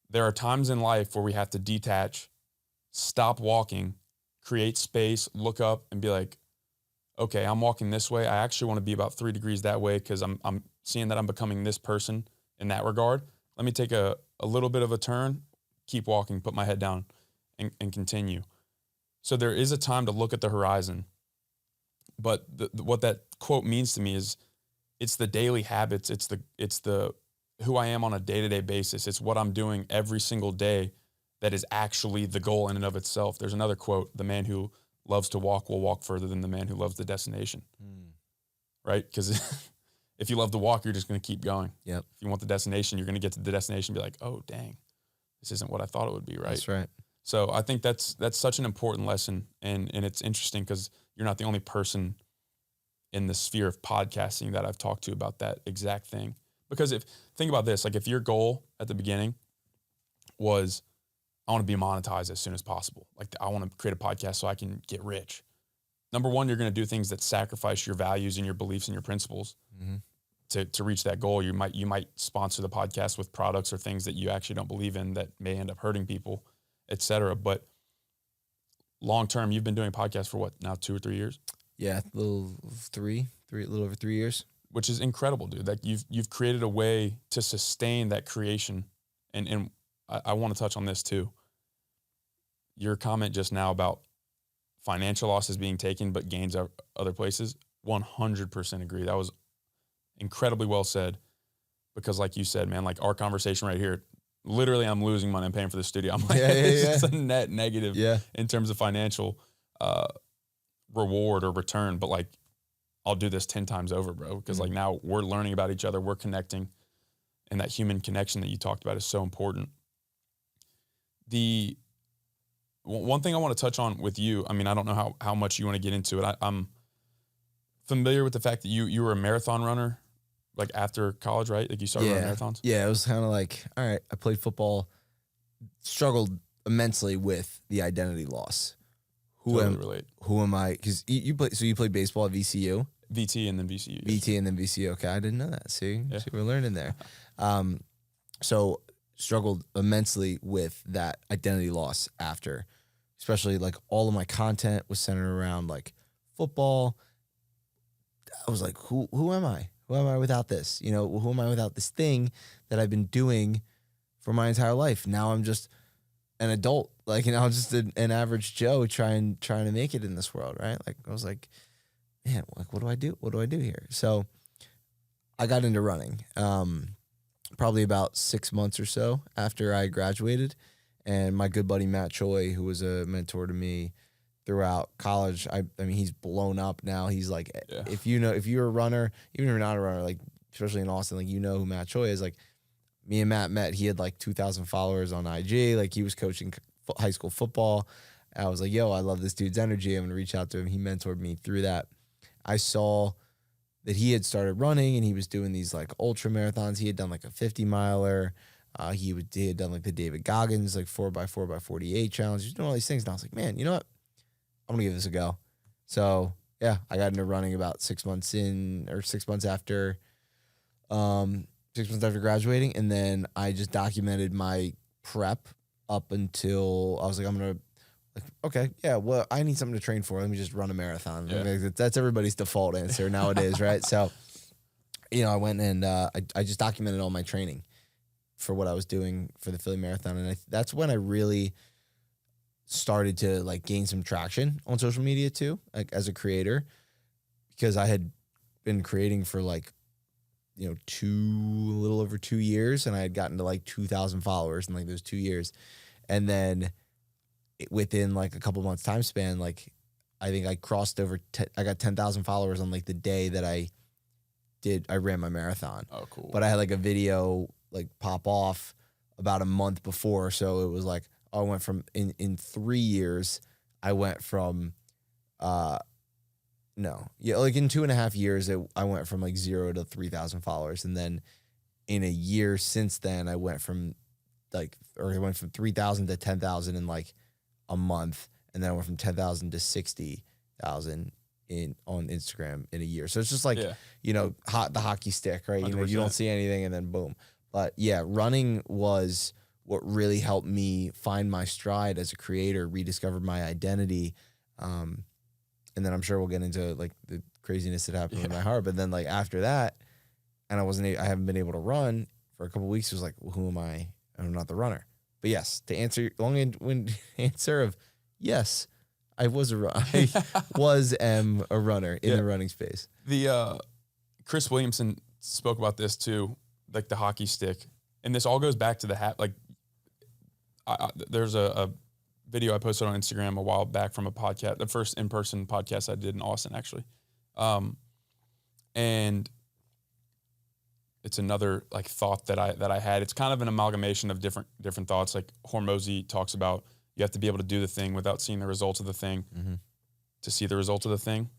[SPEAKER 1] There are times in life where we have to detach, stop walking, create space, look up and be like, okay, I'm walking this way. I actually want to be about 3 degrees that way because I'm seeing that I'm becoming this person in that regard. Let me take a little bit of a turn, keep walking, put my head down and continue. So there is a time to look at the horizon. But what that quote means to me is it's the daily habits. It's the who I am on a day-to-day basis. It's what I'm doing every single day that is actually the goal in and of itself. There's another quote: the man who loves to walk will walk further than the man who loves the destination. Right? Because if you love to walk, you're just going to keep going.
[SPEAKER 2] Yep.
[SPEAKER 1] If you want the destination, you're going to get to the destination and be like, oh, dang, this isn't what I thought it would be, right?
[SPEAKER 2] That's right.
[SPEAKER 1] So I think that's such an important lesson. And it's interesting because you're not the only person in the sphere of podcasting that I've talked to about that exact thing. Because think about this, like if your goal at the beginning was, I want to be monetized as soon as possible. Like I want to create a podcast so I can get rich. Number one, you're going to do things that sacrifice your values and your beliefs and your principles to reach that goal. You might sponsor the podcast with products or things that you actually don't believe in that may end up hurting people, et cetera. But long term, you've been doing podcasts for what now, 2 or 3 years?
[SPEAKER 2] Yeah, a little over 3 years.
[SPEAKER 1] Which is incredible, dude. Like you've created a way to sustain that creation. And I want to touch on this too. Your comment just now about financial losses being taken, but gains are other places, 100% agree. That was incredibly well said, because like you said, man, like our conversation right here, literally I'm losing money. I'm paying for the studio. I'm like, it's a net negative in terms of financial reward or return, but like I'll do this 10 times over, bro, because like now we're learning about each other, we're connecting, and that human connection that you talked about is so important. The one thing I want to touch on with you, I mean, I don't know how much you want to get into it. I'm familiar with the fact that you were a marathon runner, like after college, right? Like you started running marathons?
[SPEAKER 2] Yeah, it was kind of like, all right, I played football, struggled immensely with the identity loss. Who am I? Because you played baseball at VCU?
[SPEAKER 1] VT and then VCU.
[SPEAKER 2] VT and then VCU. Okay, I didn't know that. See, we're learning there. So struggled immensely with that identity loss after, especially like all of my content was centered around like football. I was like, who am I? Who am I without this? You know, who am I without this thing that I've been doing for my entire life? Now I'm just an adult, like, you know, I'm just an average Joe trying to make it in this world, right? Like I was like, man, like what do I do? What do I do here? So I got into running. Probably about 6 months or so after I graduated, and my good buddy Matt Choi, who was a mentor to me throughout college, I mean, he's blown up now. He's like, if you're a runner, even if you're not a runner, like especially in Austin, like you know who Matt Choi is. Like me and Matt met. He had like 2,000 followers on IG. Like he was coaching high school football. I was like, yo, I love this dude's energy. I'm gonna reach out to him. He mentored me through that. I saw that he had started running and he was doing these like ultra marathons. He had done like a 50 miler. He had done like the David Goggins, like 4x4x48 challenge. He was doing all these things. And I was like, man, you know what? I'm going to give this a go. So yeah, I got into running about 6 months after, 6 months after graduating. And then I just documented my prep up until I was like, I'm going to, okay, yeah, well, I need something to train for. Let me just run a marathon. Yeah. That's everybody's default answer nowadays, right? So, you know, I went and I just documented all my training for what I was doing for the Philly Marathon. And that's when I really started to like gain some traction on social media too, like as a creator, because I had been creating for like, you know, a little over 2 years, and I had gotten to like 2,000 followers in like those 2 years. And then within like a couple months time span, like I think I crossed over, I got 10,000 followers on like the day that I ran my marathon.
[SPEAKER 1] Oh, cool.
[SPEAKER 2] But I had like a video like pop off about a month before. So it was like, I went from in 3 years, I went from, like in 2.5 years, I went from like 0 to 3,000 followers. And then in a year since then, I went from 3,000 to 10,000 in like a month, and then I went from 10,000 to 60,000 on Instagram in a year. So it's just like, you know, the hockey stick, right? 100%. You know, you don't see anything and then boom. But yeah, running was what really helped me find my stride as a creator, rediscovered my identity. And then I'm sure we'll get into like the craziness that happened in my heart. But then like after that, and I haven't been able to run for a couple of weeks. It was like, well, who am I? I'm not the runner. But yes, to answer your long-winded answer of yes, I was a runner in the running space.
[SPEAKER 1] The Chris Williamson spoke about this too, like the hockey stick, and this all goes back to the hat. Like, there's a video I posted on Instagram a while back from a podcast, the first in-person podcast I did in Austin, actually, and it's another like thought that I had. It's kind of an amalgamation of different thoughts. Like Hormozy talks about, you have to be able to do the thing without seeing the results of the thing to see the results of the thing.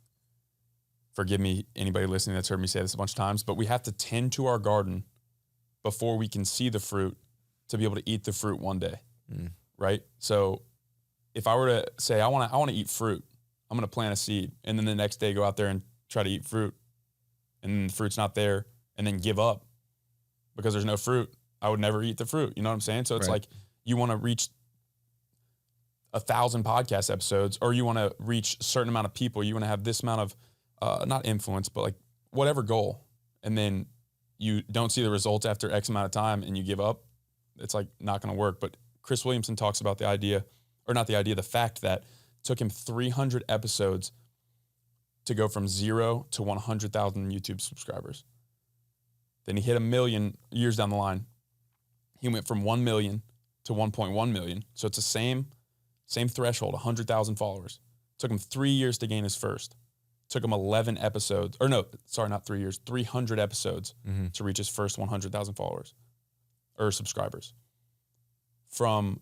[SPEAKER 1] forgive me, anybody listening that's heard me say this a bunch of times, but we have to tend to our garden before we can see the fruit to be able to eat the fruit one day, right? So if I were to say, I want to eat fruit, I'm going to plant a seed, and then the next day go out there and try to eat fruit, and then the fruit's not there, and then give up because there's no fruit, I would never eat the fruit. You know what I'm saying? So it's like you want to reach 1,000 podcast episodes, or you want to reach a certain amount of people. You want to have this amount of, not influence, but like whatever goal. And then you don't see the results after X amount of time and you give up. It's like not going to work. But Chris Williamson talks about the fact that it took him 300 episodes to go from 0 to 100,000 YouTube subscribers. Then he hit 1 million years down the line. He went from 1 million to 1.1 million. So it's the same threshold, 100,000 followers. Took him 3 years to gain his first. Took him 11 episodes, or no, sorry, not 3 years, 300 episodes to reach his first 100,000 followers or subscribers. From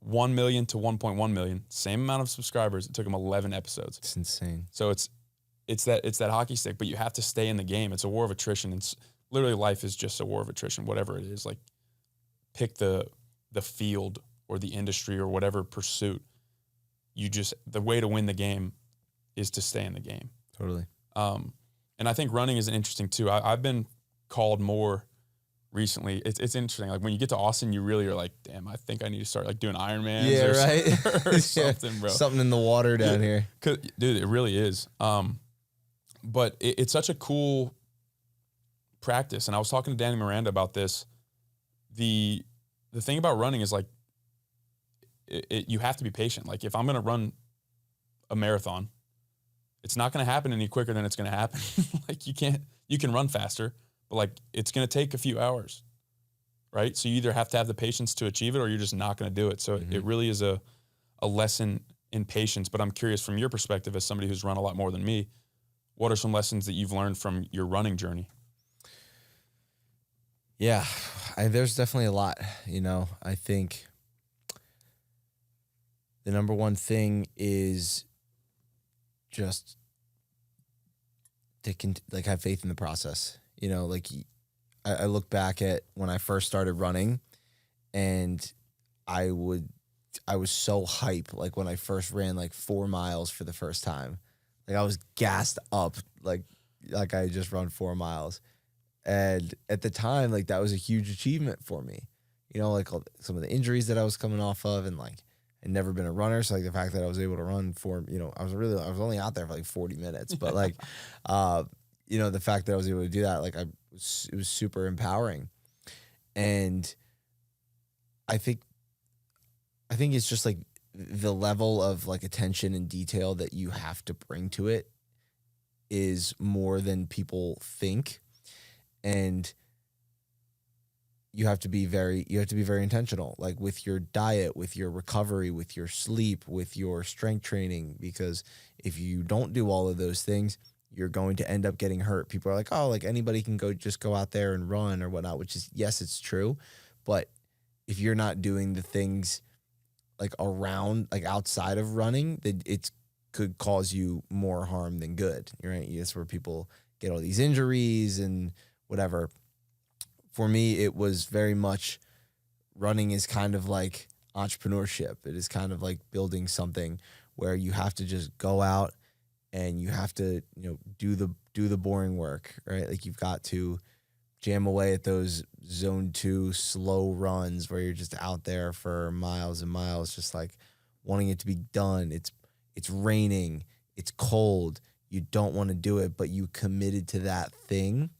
[SPEAKER 1] 1 million to 1.1 million, same amount of subscribers. It took him 11 episodes.
[SPEAKER 2] It's insane.
[SPEAKER 1] So it's that hockey stick, but you have to stay in the game. It's a war of attrition. It's literally life is just a war of attrition, whatever it is. Like pick the field or the industry or whatever pursuit. The way to win the game is to stay in the game.
[SPEAKER 2] Totally.
[SPEAKER 1] And I think running is interesting too. I've been called more recently. It's interesting. Like when you get to Austin, you really are like, damn, I think I need to start like doing Ironmans or something, bro.
[SPEAKER 2] Something in the water down here.
[SPEAKER 1] Dude, it really is. But it's such a cool practice. And I was talking to Danny Miranda about this. The thing about running is like, you have to be patient. Like if I'm going to run a marathon, it's not going to happen any quicker than it's going to happen. Like you can run faster, but like it's going to take a few hours, right? So you either have to have the patience to achieve it or you're just not going to do it. So it really is a lesson in patience. But I'm curious from your perspective as somebody who's run a lot more than me, what are some lessons that you've learned from your running journey?
[SPEAKER 2] Yeah, there's definitely a lot, I think the number one thing is just to have faith in the process. I look back at when I first started running, and I was so hype. Like when I first ran like 4 miles for the first time, like I was gassed up, like I had just run 4 miles. And at the time, like that was a huge achievement for me, like some of the injuries that I was coming off of, and like I'd never been a runner. So like the fact that I was able to run for, I was only out there for like 40 minutes, but like, the fact that I was able to do that, like it was super empowering. And I think it's just like the level of like attention and detail that you have to bring to it is more than people think. And you have to be very intentional, like with your diet, with your recovery, with your sleep, with your strength training, because if you don't do all of those things, you're going to end up getting hurt. People are like, oh, like anybody can go out there and run or whatnot, which is, yes, it's true. But if you're not doing the things like around, like outside of running, that it could cause you more harm than good. Right? That's where people get all these injuries and whatever. For me, it was very much running is kind of like entrepreneurship. It is kind of like building something where you have to just go out and you have to, do the boring work, right? Like you've got to jam away at those zone 2 slow runs where you're just out there for miles and miles, just like wanting it to be done. It's raining, it's cold, you don't want to do it, but you committed to that thing.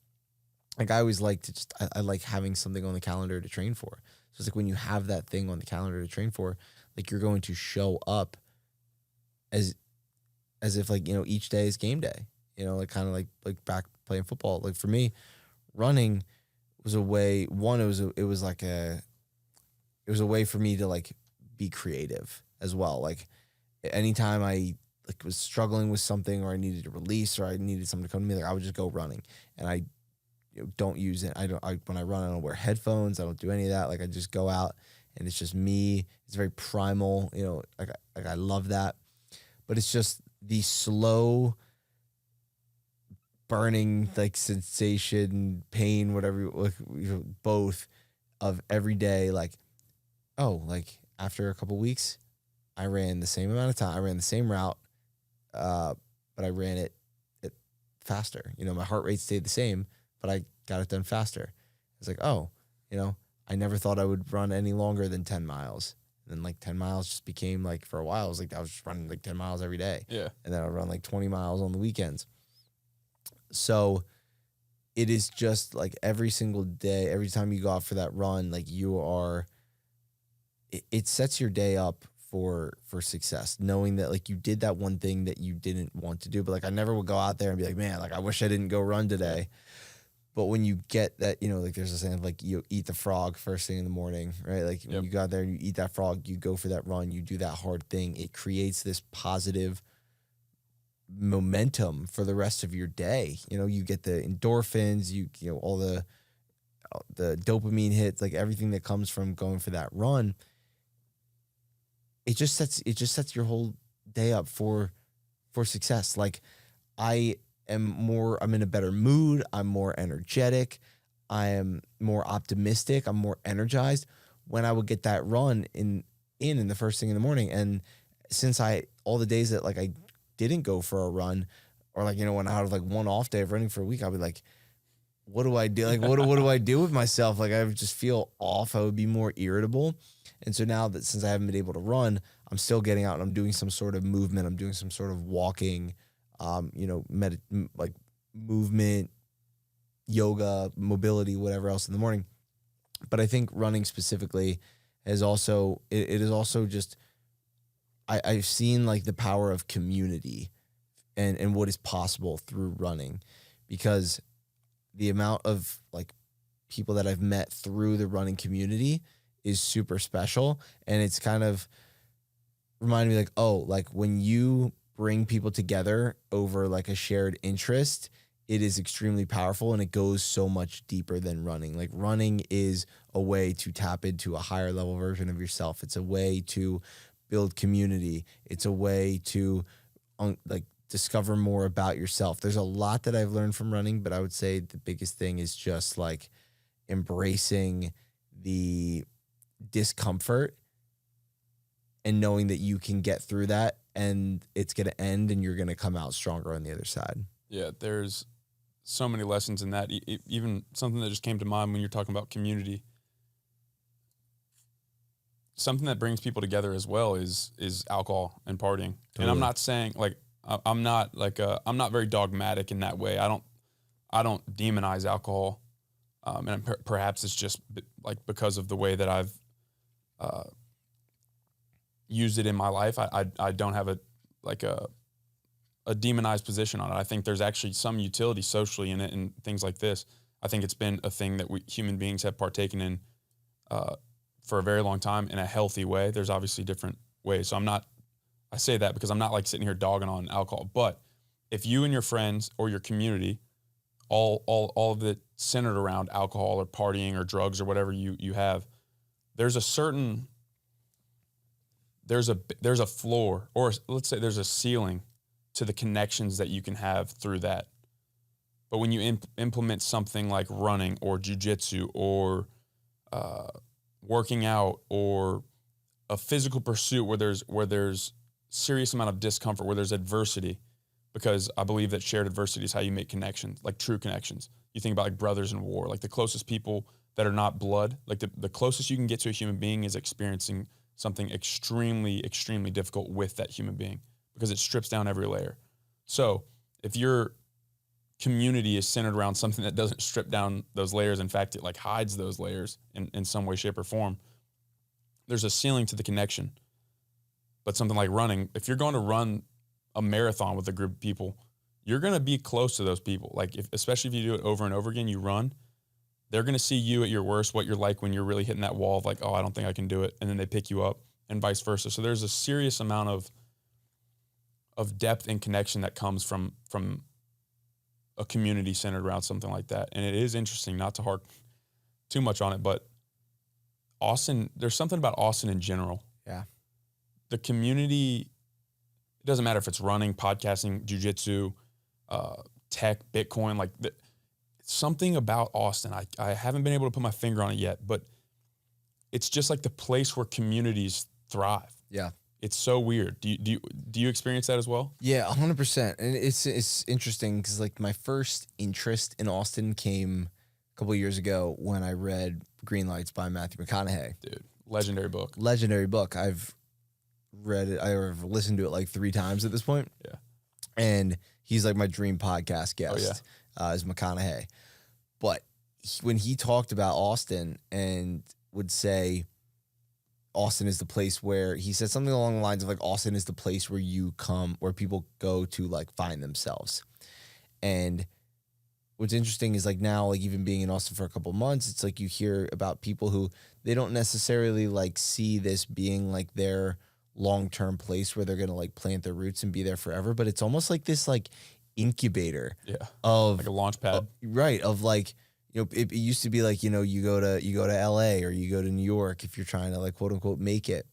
[SPEAKER 2] Like I always like to I like having something on the calendar to train for. So it's like when you have that thing on the calendar to train for, like you're going to show up as if like, each day is game day, like kind of like back playing football. Like for me, running was a way, it was a way for me to like be creative as well. Like anytime I like was struggling with something or I needed to release or I needed something to come to me, like I would just go running, and I don't use it. When I run, I don't wear headphones. I don't do any of that. Like I just go out and it's just me. It's very primal, like I love that. But it's just the slow burning like sensation, pain, whatever, like, both of every day. Like, oh, like after a couple weeks, I ran the same amount of time. I ran the same route, but I ran it faster. My heart rate stayed the same, but I got it done faster. It's like, oh, I never thought I would run any longer than 10 miles. And then like 10 miles just became like, for a while, I was just running like 10 miles every day.
[SPEAKER 1] Yeah.
[SPEAKER 2] And then I would run like 20 miles on the weekends. So it is just like every single day, every time you go out for that run, like it sets your day up for success, knowing that like you did that one thing that you didn't want to do. But like, I never would go out there and be like, man, like I wish I didn't go run today. But when you get that, like there's a saying of like, you eat the frog first thing in the morning, right? Like when you go out there and you eat that frog, you go for that run, you do that hard thing. It creates this positive momentum for the rest of your day. You get the endorphins, you all the dopamine hits, like everything that comes from going for that run. It just sets your whole day up for success. Like I'm in a better mood. I'm more energetic. I am more optimistic. I'm more energized when I would get that run in the first thing in the morning. And since all the days that like I didn't go for a run, or like, when I had like one off day of running for a week, I'd be like, what do I do? Like, what do I do with myself? Like, I would just feel off. I would be more irritable. And so now that since I haven't been able to run, I'm still getting out and I'm doing some sort of movement. I'm doing some sort of walking, like movement, yoga, mobility, whatever else in the morning. But I think running specifically is also, it is also just, I've seen like the power of community and what is possible through running, because the amount of like people that I've met through the running community is super special. And it's kind of reminded me like, oh, like when you bring people together over like a shared interest, it is extremely powerful, and it goes so much deeper than running. Like running is a way to tap into a higher level version of yourself. It's a way to build community. It's a way to like discover more about yourself. There's a lot that I've learned from running, but I would say the biggest thing is just like embracing the discomfort and knowing that you can get through that and it's going to end and you're going to come out stronger on the other side.
[SPEAKER 1] Yeah, there's so many lessons in that. Even something that just came to mind when you're talking about community. Something that brings people together as well is alcohol and partying. Totally. And I'm not saying like I'm not very dogmatic in that way. I don't demonize alcohol, and perhaps it's just like because of the way that I've used it in my life. I don't have a demonized position on it. I think there's actually some utility socially in it and things like this. I think it's been a thing that we human beings have partaken in for a very long time in a healthy way. There's obviously different ways. So I say that because I'm not like sitting here dogging on alcohol. But if you and your friends or your community, all of it centered around alcohol or partying or drugs or whatever you have, there's a floor, or let's say there's a ceiling to the connections that you can have through that. But when you implement something like running or jujitsu or working out or a physical pursuit where there's serious amount of discomfort, where there's adversity, because I believe that shared adversity is how you make connections, like true connections. You think about like brothers in war, like the closest people that are not blood, like the closest you can get to a human being is experiencing something extremely, extremely difficult with that human being, because it strips down every layer. So if your community is centered around something that doesn't strip down those layers, in fact, it like hides those layers in some way, shape, or form, there's a ceiling to the connection. But something like running, if you're going to run a marathon with a group of people, you're going to be close to those people. Like especially if you do it over and over again, you run, they're going to see you at your worst, what you're like when you're really hitting that wall of like, oh, I don't think I can do it. And then they pick you up and vice versa. So there's a serious amount of depth and connection that comes from a community centered around something like that. And it is interesting, not to harp too much on it, but Austin, there's something about Austin in general.
[SPEAKER 2] Yeah.
[SPEAKER 1] The community, it doesn't matter if it's running, podcasting, jujitsu, tech, Bitcoin, like something about Austin. I haven't been able to put my finger on it yet, but it's just like the place where communities thrive.
[SPEAKER 2] Yeah.
[SPEAKER 1] It's so weird. Do you experience that as well?
[SPEAKER 2] Yeah, 100%. And it's interesting because like my first interest in Austin came a couple of years ago when I read Green Lights by Matthew McConaughey.
[SPEAKER 1] Dude, legendary book.
[SPEAKER 2] Legendary book. I've read it. I've listened to it like 3 times at this point.
[SPEAKER 1] Yeah.
[SPEAKER 2] And he's like my dream podcast guest. Is McConaughey. But when he talked about Austin and would say Austin is the place where, he said something along the lines of like, Austin is the place where where people go to like find themselves. And what's interesting is like now, like even being in Austin for a couple months, it's like you hear about people who they don't necessarily like see this being like their long-term place where they're going to like plant their roots and be there forever. But it's almost like this like incubator of
[SPEAKER 1] like a launch pad.
[SPEAKER 2] Right. Of like, you know, it used to be like, you know, you go to LA or you go to New York if you're trying to like quote unquote make it.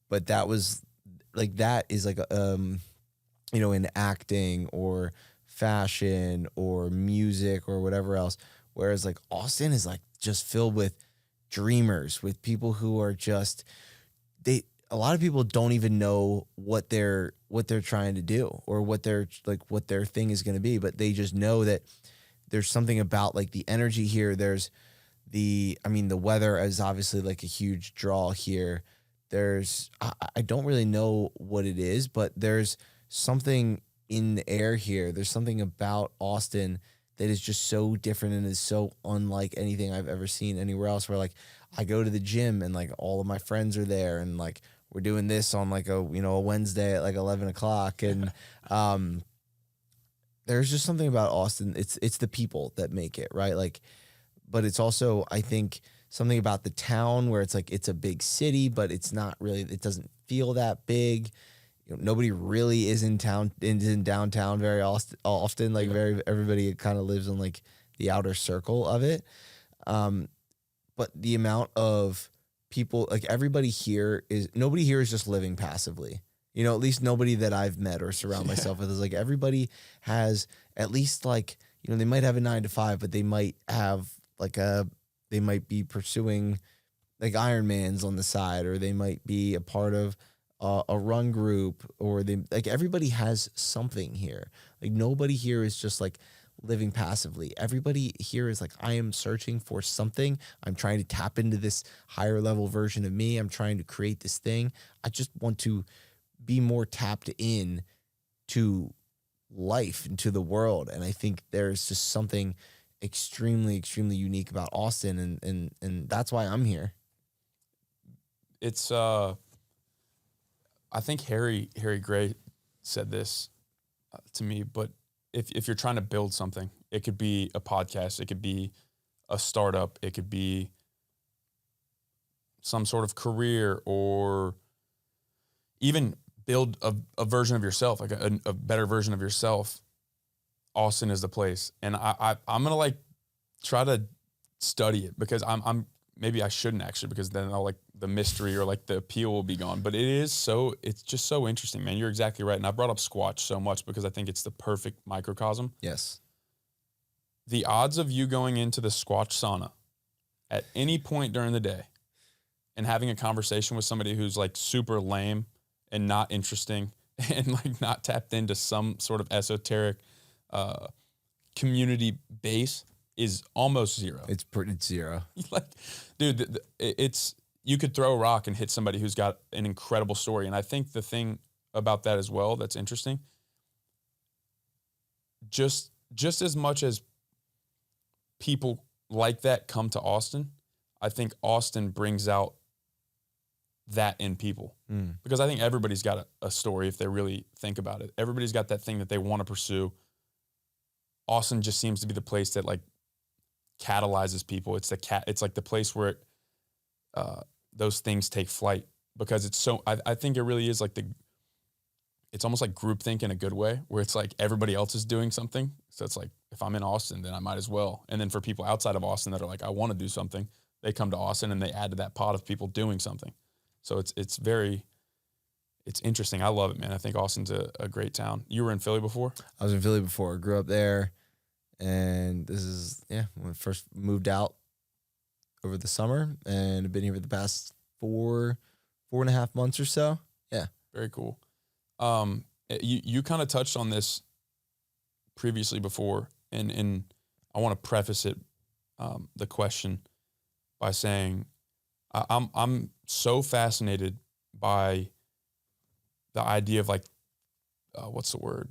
[SPEAKER 2] But that was like, that is like, you know, in acting or fashion or music or whatever else. Whereas like Austin is like just filled with dreamers, with people who are just, a lot of people don't even know what they're trying to do or what their thing is going to be, but they just know that there's something about like the energy here. There's the weather is obviously like a huge draw here. I don't really know what it is, but there's something in the air here. There's something about Austin that is just so different and is so unlike anything I've ever seen anywhere else, where like I go to the gym and like all of my friends are there and like we're doing this on like a Wednesday at like 11 o'clock. And there's just something about Austin. It's the people that make it, right? Like, but it's also, I think, something about the town where it's like, it's a big city, but it's not really, it doesn't feel that big. You know, nobody really is in downtown very often. Like everybody kind of lives in like the outer circle of it. But the amount of people, like nobody here is just living passively. You know, at least nobody that I've met or surround myself with is like, everybody has at least like, you know, they might have a 9 to 5, but they might have like they might be pursuing like Ironmans on the side, or they might be a part of a run group, or they like, everybody has something here. Like nobody here is just like living passively. Everybody here is like, I am searching for something. I'm trying to tap into this higher level version of me. I'm trying to create this thing. I just want to be more tapped in to life and to the world. And I think there's just something extremely, extremely unique about Austin. And that's why I'm here.
[SPEAKER 1] It's, I think Harry Gray said this to me, but if you're trying to build something, it could be a podcast, it could be a startup, it could be some sort of career, or even build a version of yourself, like a better version of yourself. Austin is the place. And I'm going to like try to study it, because maybe I shouldn't actually, because then I'll like the mystery or like the appeal will be gone. But it's just so interesting, man. You're exactly right. And I brought up Squatch so much because I think it's the perfect microcosm.
[SPEAKER 2] Yes.
[SPEAKER 1] The odds of you going into the Squatch sauna at any point during the day and having a conversation with somebody who's like super lame and not interesting and like not tapped into some sort of esoteric community base is almost zero.
[SPEAKER 2] It's zero.
[SPEAKER 1] Like, dude, it's, you could throw a rock and hit somebody who's got an incredible story. And I think the thing about that as well that's interesting, just as much as people like that come to Austin, I think Austin brings out that in people. Because I think everybody's got a story if they really think about it. Everybody's got that thing that they want to pursue. Austin just seems to be the place that like catalyzes people. It's like the place where those things take flight, because it's so, I think it really is like it's almost like groupthink in a good way, where it's like everybody else is doing something. So it's like, if I'm in Austin, then I might as well. And then for people outside of Austin that are like, I want to do something, they come to Austin and they add to that pot of people doing something. So it's it's interesting. I love it, man. I think Austin's a great town. You were in Philly before?
[SPEAKER 2] I was in Philly before. I grew up there, and this is when I first moved out over the summer, and I've been here for the past 4.5 months or so. Yeah,
[SPEAKER 1] very cool. You kind of touched on this previously before, and I want to preface it, the question, by saying I'm so fascinated by the idea of like what's the word?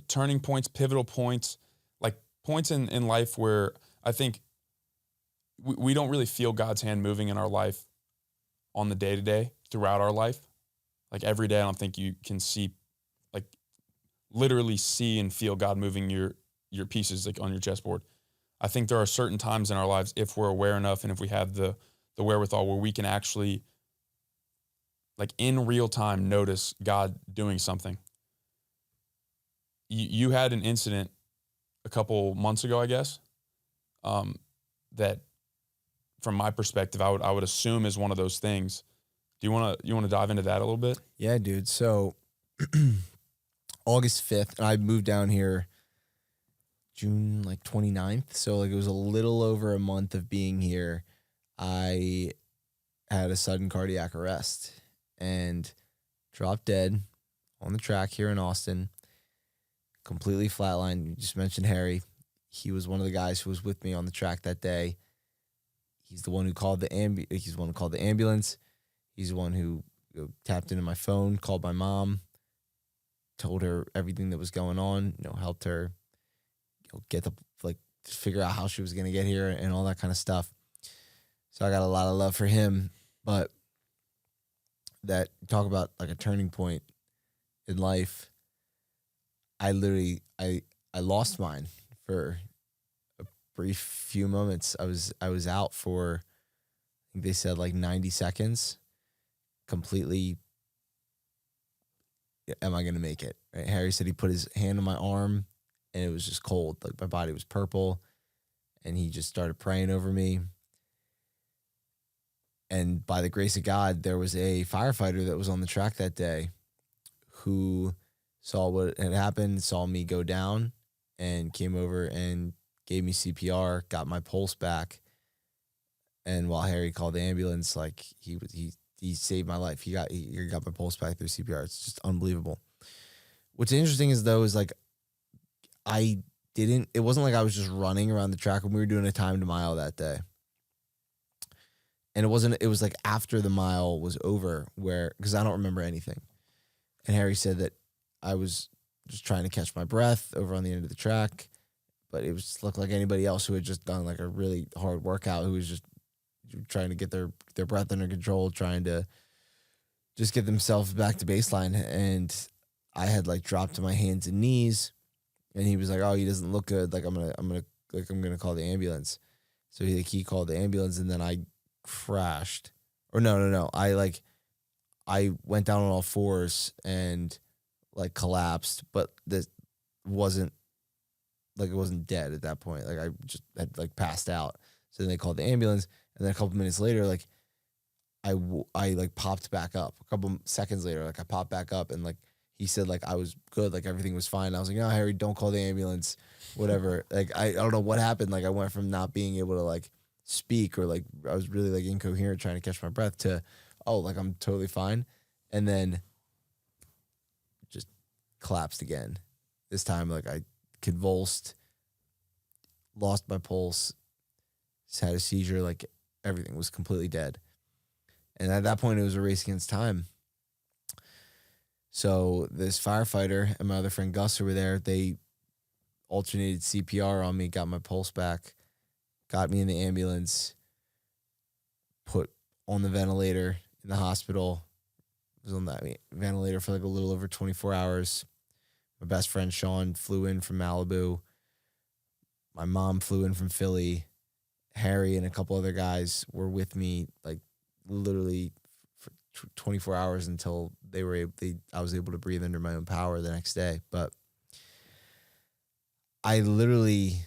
[SPEAKER 1] Turning points, pivotal points, like points in life where I think we don't really feel God's hand moving in our life on the day-to-day throughout our life. Like every day, I don't think you can see, like literally see and feel God moving your pieces like on your chessboard. I think there are certain times in our lives, if we're aware enough and if we have the wherewithal, where we can actually, like in real time, notice God doing something. You had an incident a couple months ago, I guess, that from my perspective, I would assume is one of those things. Do you want to dive into that a little bit?
[SPEAKER 2] Yeah, dude. So August 5th, and I moved down here June like 29th. So like it was a little over a month of being here. I had a sudden cardiac arrest and dropped dead on the track here in Austin. Completely flatlined. You just mentioned Harry. He was one of the guys who was with me on the track that day. He's the one who called the ambulance. He's the one who tapped into my phone, called my mom, told her everything that was going on, helped her figure out how she was going to get here and all that kind of stuff. So I got a lot of love for him. But that, talk about like a turning point in life, I lost mine for a brief few moments. I was out for, I think they said like 90 seconds, completely, am I going to make it? Right? Harry said he put his hand on my arm and it was just cold. Like my body was purple, and he just started praying over me. And by the grace of God, there was a firefighter that was on the track that day who saw what had happened, saw me go down, and came over and gave me CPR, got my pulse back. And while Harry called the ambulance, like he saved my life. He got my pulse back through CPR. It's just unbelievable. What's interesting is like it wasn't like I was just running around the track when we were doing a timed mile that day. And it was like after the mile was over, because I don't remember anything. And Harry said that I was just trying to catch my breath over on the end of the track, but it was looked like anybody else who had just done like a really hard workout, who was just trying to get their breath under control, trying to just get themselves back to baseline. And I had like dropped to my hands and knees, and he was like, "Oh, he doesn't look good. Like I'm gonna call the ambulance." So he called the ambulance, and then I crashed. Or no. I went down on all fours and like collapsed, but this wasn't like, it wasn't dead at that point. Like I just had like passed out. So then they called the ambulance, and then a couple minutes later, like I like popped back up. A couple seconds later, like I popped back up, and like he said like I was good, like everything was fine. I was like, "No, Harry, don't call the ambulance," whatever. Like I don't know what happened. Like I went from not being able to like speak, or like I was really like incoherent trying to catch my breath, to like I'm totally fine, and then just collapsed again. This time like I convulsed, lost my pulse, just had a seizure, like everything was completely dead. And at that point it was a race against time. So this firefighter and my other friend Gus, who were there, they alternated CPR on me, got my pulse back, got me in the ambulance, put on the ventilator in the hospital. I was on that ventilator for like a little over 24 hours. My best friend Sean flew in from Malibu. My mom flew in from Philly. Harry and a couple other guys were with me, like literally for 24 hours until I was able to breathe under my own power the next day. But I literally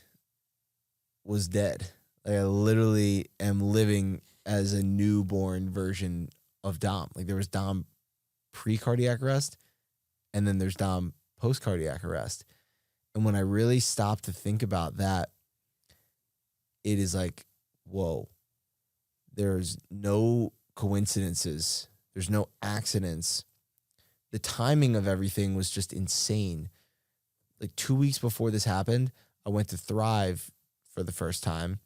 [SPEAKER 2] was dead. Like I literally am living as a newborn version of Dom. Like there was Dom pre-cardiac arrest, and then there's Dom post-cardiac arrest. And when I really stop to think about that, it is like, whoa, there's no coincidences. There's no accidents. The timing of everything was just insane. Like 2 weeks before this happened, I went to Thrive for the first time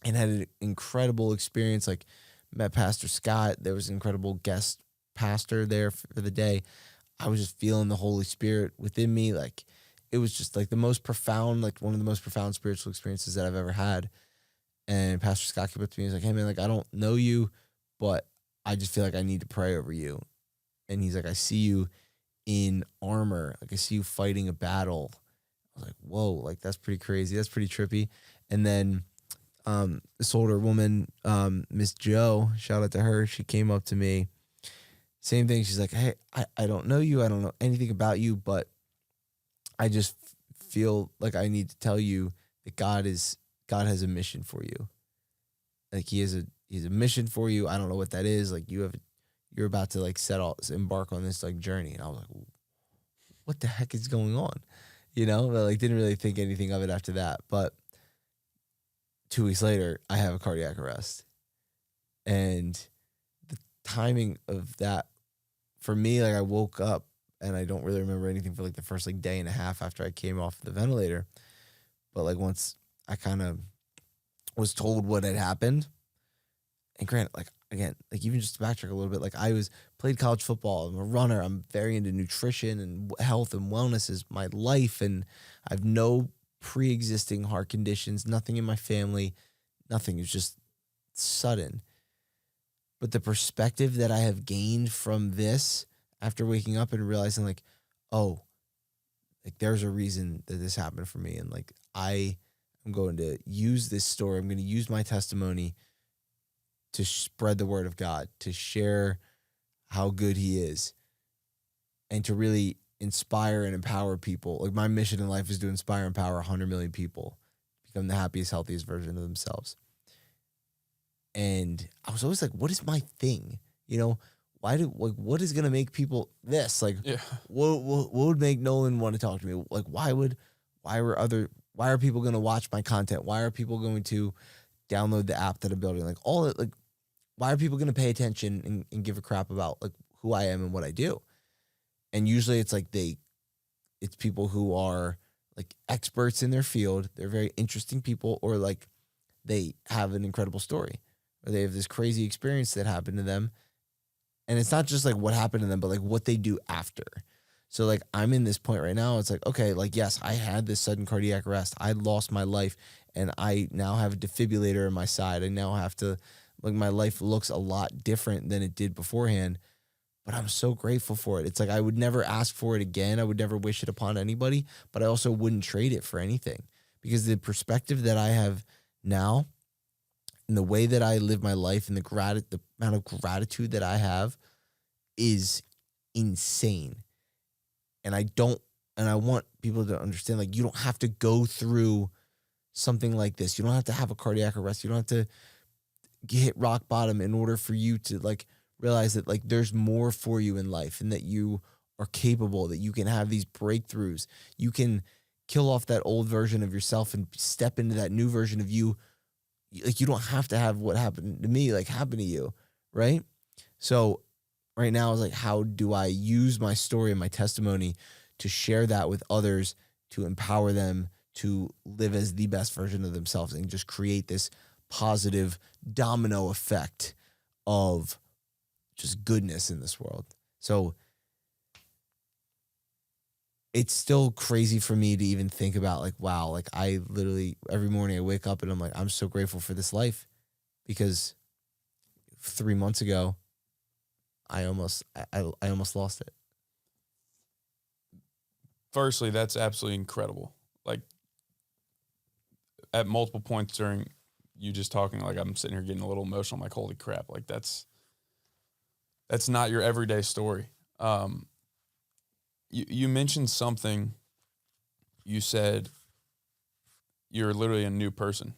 [SPEAKER 2] and had an incredible experience. Like, met Pastor Scott. There was an incredible guest pastor there for the day. I was just feeling the Holy Spirit within me. Like, it was just like the most profound, like one of the most profound spiritual experiences that I've ever had. And Pastor Scott came up to me. He's like, hey man, like, I don't know you, but I just feel like I need to pray over you. And he's like, I see you in armor. Like, I see you fighting a battle. I was like, whoa, like, that's pretty crazy. That's pretty trippy. And then this older woman, Miss Joe, shout out to her. She came up to me. Same thing. She's like, hey, I don't know you. I don't know anything about you, but I just feel like I need to tell you that God has a mission for you. Like, he's a mission for you. I don't know what that is. Like, you're about to like embark on this like journey. And I was like, what the heck is going on? You know, but like, didn't really think anything of it after that. But 2 weeks later, I have a cardiac arrest. And the timing of that, for me, like, I woke up and I don't really remember anything for like the first like day and a half after I came off the ventilator. But like, once I kind of was told what had happened, and granted, like, again, like, even just to backtrack a little bit, like, played college football. I'm a runner. I'm very into nutrition, and health and wellness is my life. And I have no pre-existing heart conditions, nothing in my family, nothing. It's just sudden. But the perspective that I have gained from this after waking up and realizing, like, oh, like, there's a reason that this happened for me. And like, I am going to use this story. I'm going to use my testimony to spread the word of God, to share how good he is, and to really inspire and empower people. Like, my mission in life is to inspire and empower 100 million people to become the happiest, healthiest version of themselves. And I was always like, what is my thing? You know, what is going to make people this? Like,
[SPEAKER 1] Yeah.
[SPEAKER 2] what would make Nolan want to talk to me? Like, why are people going to watch my content? Why are people going to download the app that I'm building? Like, all it, like, why are people going to pay attention and give a crap about like who I am and what I do? And usually it's like it's people who are like experts in their field. They're very interesting people, or like they have an incredible story, or they have this crazy experience that happened to them. And it's not just like what happened to them, but like what they do after. So like, I'm in this point right now. It's like, okay, like, yes, I had this sudden cardiac arrest. I lost my life, and I now have a defibrillator in my side. I now have to, like, my life looks a lot different than it did beforehand, but I'm so grateful for it. It's like, I would never ask for it again. I would never wish it upon anybody, but I also wouldn't trade it for anything, because the perspective that I have now and the way that I live my life and the amount of gratitude that I have is insane. And I want people to understand, like, you don't have to go through something like this. You don't have to have a cardiac arrest. You don't have to hit rock bottom in order for you to like realize that like there's more for you in life, and that you are capable, that you can have these breakthroughs. You can kill off that old version of yourself and step into that new version of you. Like, you don't have to have what happened to me like happen to you, right? So right now is like, how do I use my story and my testimony to share that with others, to empower them to live as the best version of themselves, and just create this positive domino effect of just goodness in this world. So it's still crazy for me to even think about, like, wow, like, I literally every morning I wake up and I'm like, I'm so grateful for this life, because 3 months ago I almost lost it.
[SPEAKER 1] Firstly, that's absolutely incredible. Like, at multiple points during you just talking, like, I'm sitting here getting a little emotional. I'm like, holy crap. Like, that's not your everyday story. You mentioned something. You said you're literally a new person.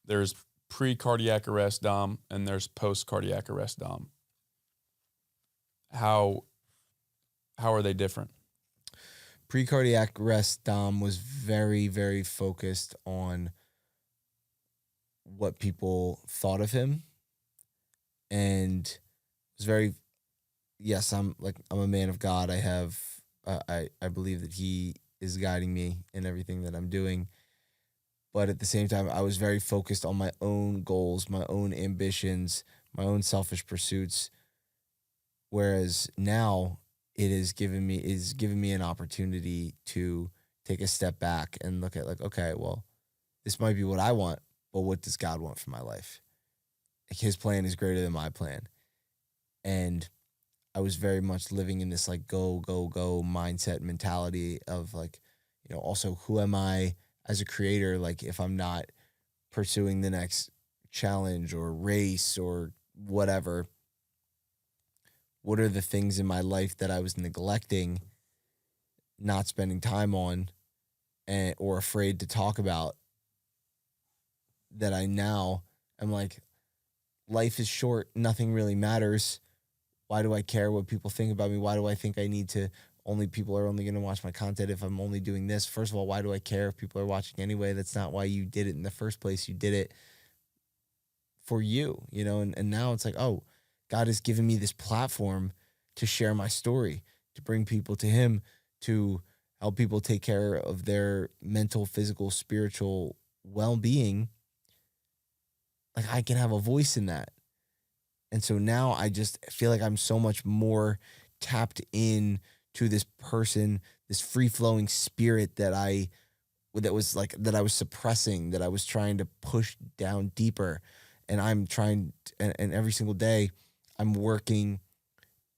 [SPEAKER 1] There's pre-cardiac arrest Dom, and there's post-cardiac arrest Dom. how are they different?
[SPEAKER 2] Pre-cardiac arrest, Dom was very, very focused on what people thought of him, and was very, yes, I'm a man of God. I have, I believe that He is guiding me in everything that I'm doing. But at the same time, I was very focused on my own goals, my own ambitions, my own selfish pursuits. Whereas now it is giving me an opportunity to take a step back and look at, like, okay, well, this might be what I want, but what does God want for my life? Like, His plan is greater than my plan. And I was very much living in this like go, go, go mindset mentality of like, also who am I as a creator? Like, if I'm not pursuing the next challenge or race or whatever, what are the things in my life that I was neglecting, not spending time on, or afraid to talk about, that I now am like, life is short. Nothing really matters. Why do I care what people think about me? Why do I think I need to people are only going to watch my content if I'm only doing this? First of all, why do I care if people are watching anyway? That's not why you did it in the first place. You did it for you, and now it's like, oh, God has given me this platform to share my story, to bring people to Him, to help people take care of their mental, physical, spiritual well-being. Like, I can have a voice in that. And so now I just feel like I'm so much more tapped in to this person, this free-flowing spirit that I was suppressing, that I was trying to push down deeper. And I'm trying, and every single day I'm working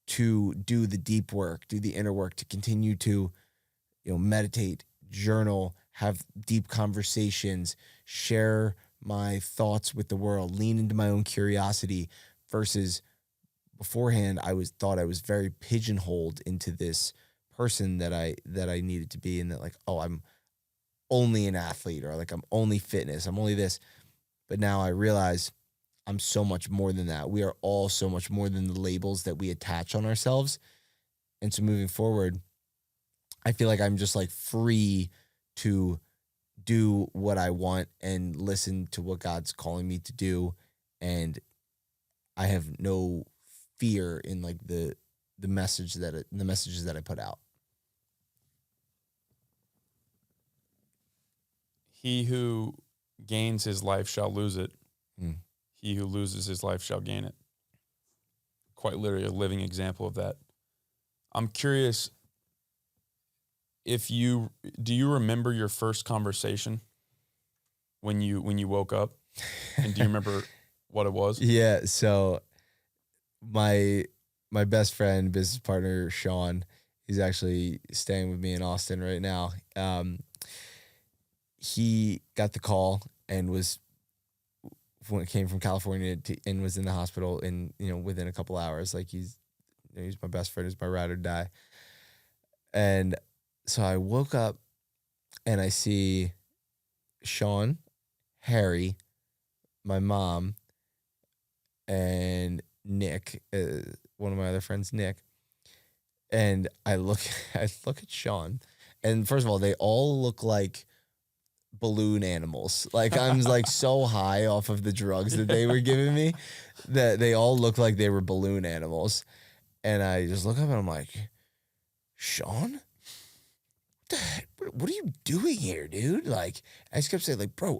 [SPEAKER 2] to do the deep work, do the inner work, to continue to, meditate, journal, have deep conversations, share my thoughts with the world, lean into my own curiosity, versus beforehand I thought I was very pigeonholed into this person that I needed to be, and that, like, oh, I'm only an athlete, or like I'm only fitness, I'm only this. But now I realize I'm so much more than that. We are all so much more than the labels that we attach on ourselves. And so moving forward, I feel like I'm just like free to do what I want and listen to what God's calling me to do. And I have no fear in like the messages that I put out.
[SPEAKER 1] He who gains his life shall lose it.
[SPEAKER 2] Mm.
[SPEAKER 1] He who loses his life shall gain it. Quite literally a living example of that. I'm curious, do you remember your first conversation when you woke up? And do you remember what it was?
[SPEAKER 2] Yeah. So my best friend, business partner, Sean, he's actually staying with me in Austin right now. He got the call and when it came from California and was in the hospital in, within a couple hours. Like, he's my best friend, he's my ride or die. And so I woke up and I see Sean, Harry, my mom, and Nick, one of my other friends, Nick. And I look at Sean, and first of all, they all look like balloon animals. Like, I'm like so high off of the drugs that they were giving me that they all look like they were balloon animals. And I just look up and I'm like, Sean, what are you doing here, dude? Like, I just kept saying, like, bro,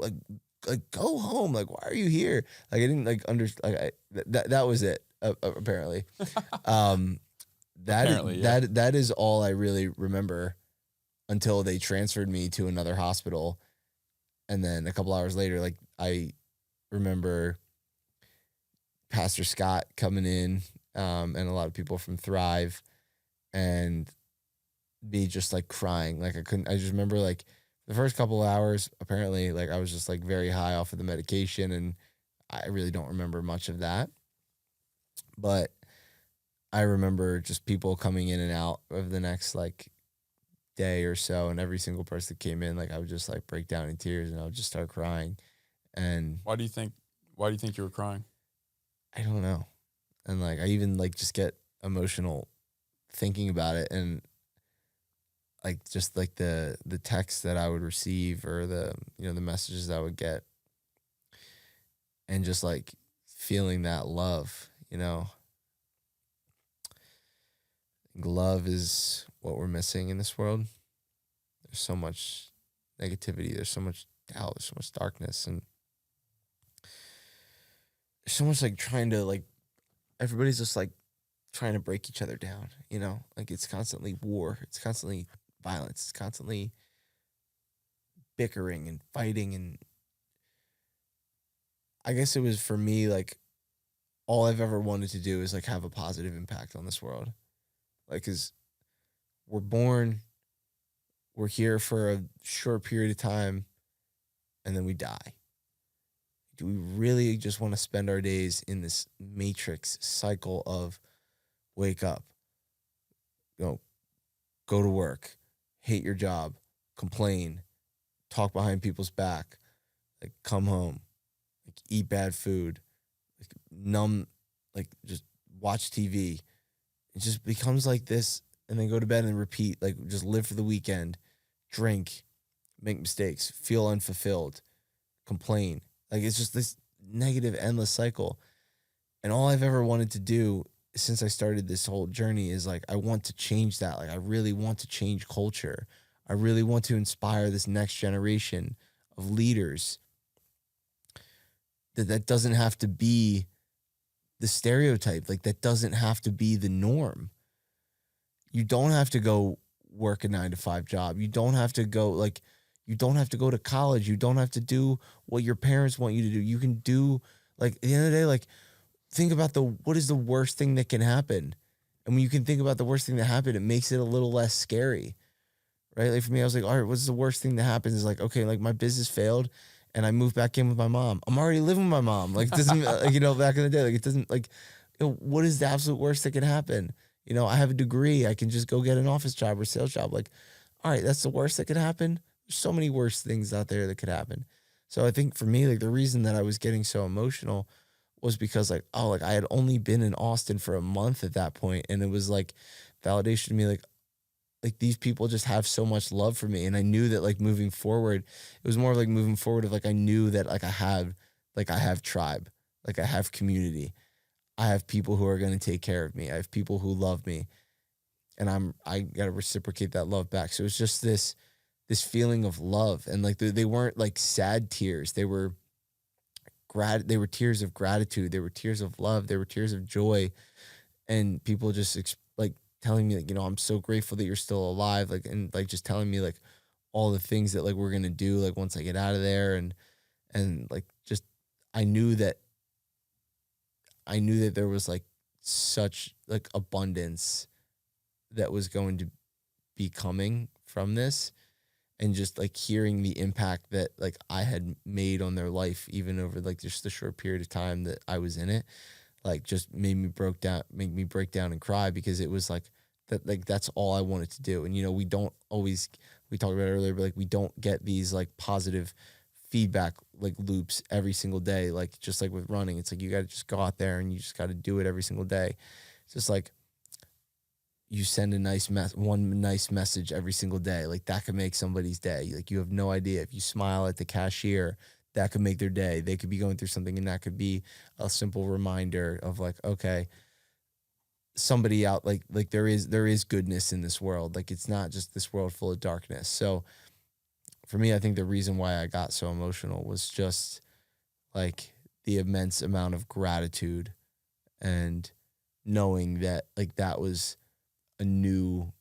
[SPEAKER 2] like go home. Like, why are you here? Like, I didn't like understand. Like, that was it. Apparently, that is all I really remember until they transferred me to another hospital. And then a couple hours later, like, I remember Pastor Scott coming in, and a lot of people from Thrive, and me just like crying. Like, I just remember like the first couple of hours, apparently, like, I was just like very high off of the medication, and I really don't remember much of that. But I remember just people coming in and out of the next like day or so, and every single person that came in, like, I would just like break down in tears and I would just start crying. And
[SPEAKER 1] Why do you think you were crying?
[SPEAKER 2] I don't know. And like, I even like just get emotional thinking about it, and like just like the text that I would receive, or the the messages that I would get, and just like feeling that love. Love is what we're missing in this world. There's so much negativity, there's so much doubt, there's so much darkness, and there's so much like trying to like everybody's just like trying to break each other down, like it's constantly war, it's constantly violence, it's constantly bickering and fighting. And I guess it was for me, like, all I've ever wanted to do is like have a positive impact on this world. Like, cause we're born, we're here for a short period of time, and then we die. Do we really just want to spend our days in this matrix cycle of wake up, go to work, hate your job, complain, talk behind people's back, like come home, like eat bad food, like numb, like just watch TV. It just becomes like this, and then go to bed and repeat, like just live for the weekend, drink, make mistakes, feel unfulfilled, complain. Like it's just this negative, endless cycle. And all I've ever wanted to do since I started this whole journey is like, I want to change that. Like, I really want to change culture. I really want to inspire this next generation of leaders. That doesn't have to be the stereotype. Like, that doesn't have to be the norm. You don't have to go work a 9-to-5 job. You don't have to go to college. You don't have to do what your parents want you to do. You can do, like, at the end of the day, like, think about what is the worst thing that can happen? And when you can think about the worst thing that happened, it makes it a little less scary, right? Like for me, I was like, all right, what's the worst thing that happens? Is like, okay, like my business failed and I moved back in with my mom. I'm already living with my mom. Like, it doesn't, like, back in the day, like, it doesn't, like, what is the absolute worst that can happen? I have a degree. I can just go get an office job or sales job. Like, all right, that's the worst that could happen. There's so many worse things out there that could happen. So I think for me, like, the reason that I was getting so emotional was because, like, I had only been in Austin for a month at that point, and it was like validation to me, like these people just have so much love for me. And I knew that, like, moving forward, it was more like moving forward of like, I knew that, like, I have tribe, like I have community, I have people who are going to take care of me, I have people who love me, and I got to reciprocate that love back. So it was just this feeling of love, and like they weren't like sad tears, they were tears of gratitude, they were tears of love, they were tears of joy, and people just like telling me, like, I'm so grateful that you're still alive, like, and like just telling me like all the things that like we're gonna do like once I get out of there, and like just I knew that there was like such like abundance that was going to be coming from this. And just like hearing the impact that like I had made on their life, even over like just the short period of time that I was in it, like just made me break down and cry, because it was like that, like that's all I wanted to do. And we don't always, we talked about it earlier, but like we don't get these like positive feedback like loops every single day. Like just like with running, it's like you got to just go out there and you just got to do it every single day. It's just like you send one nice message every single day. Like that could make somebody's day. Like you have no idea. If you smile at the cashier, that could make their day. They could be going through something, and that could be a simple reminder of like, okay, somebody out, like there is goodness in this world. Like it's not just this world full of darkness. So for me, I think the reason why I got so emotional was just like the immense amount of gratitude, and knowing that like that was a new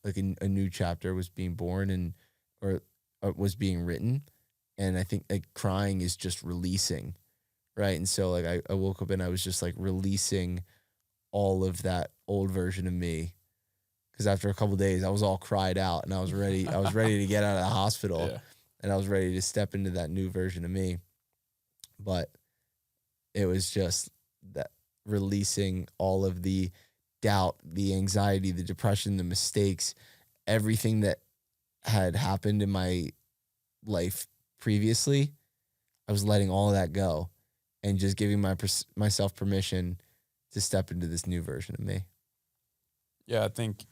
[SPEAKER 2] chapter was being born, and or was being written. And I think like crying is just releasing, right? And so like I woke up and I was just like releasing all of that old version of me, because after a couple of days I was all cried out, and I was ready to get out of the hospital.
[SPEAKER 1] Yeah.
[SPEAKER 2] And I was ready to step into that new version of me. But it was just that releasing all of the doubt, the anxiety, the depression, the mistakes, everything that had happened in my life previously. I was letting all of that go and just giving myself permission to step into this new version of me.
[SPEAKER 1] Yeah, I think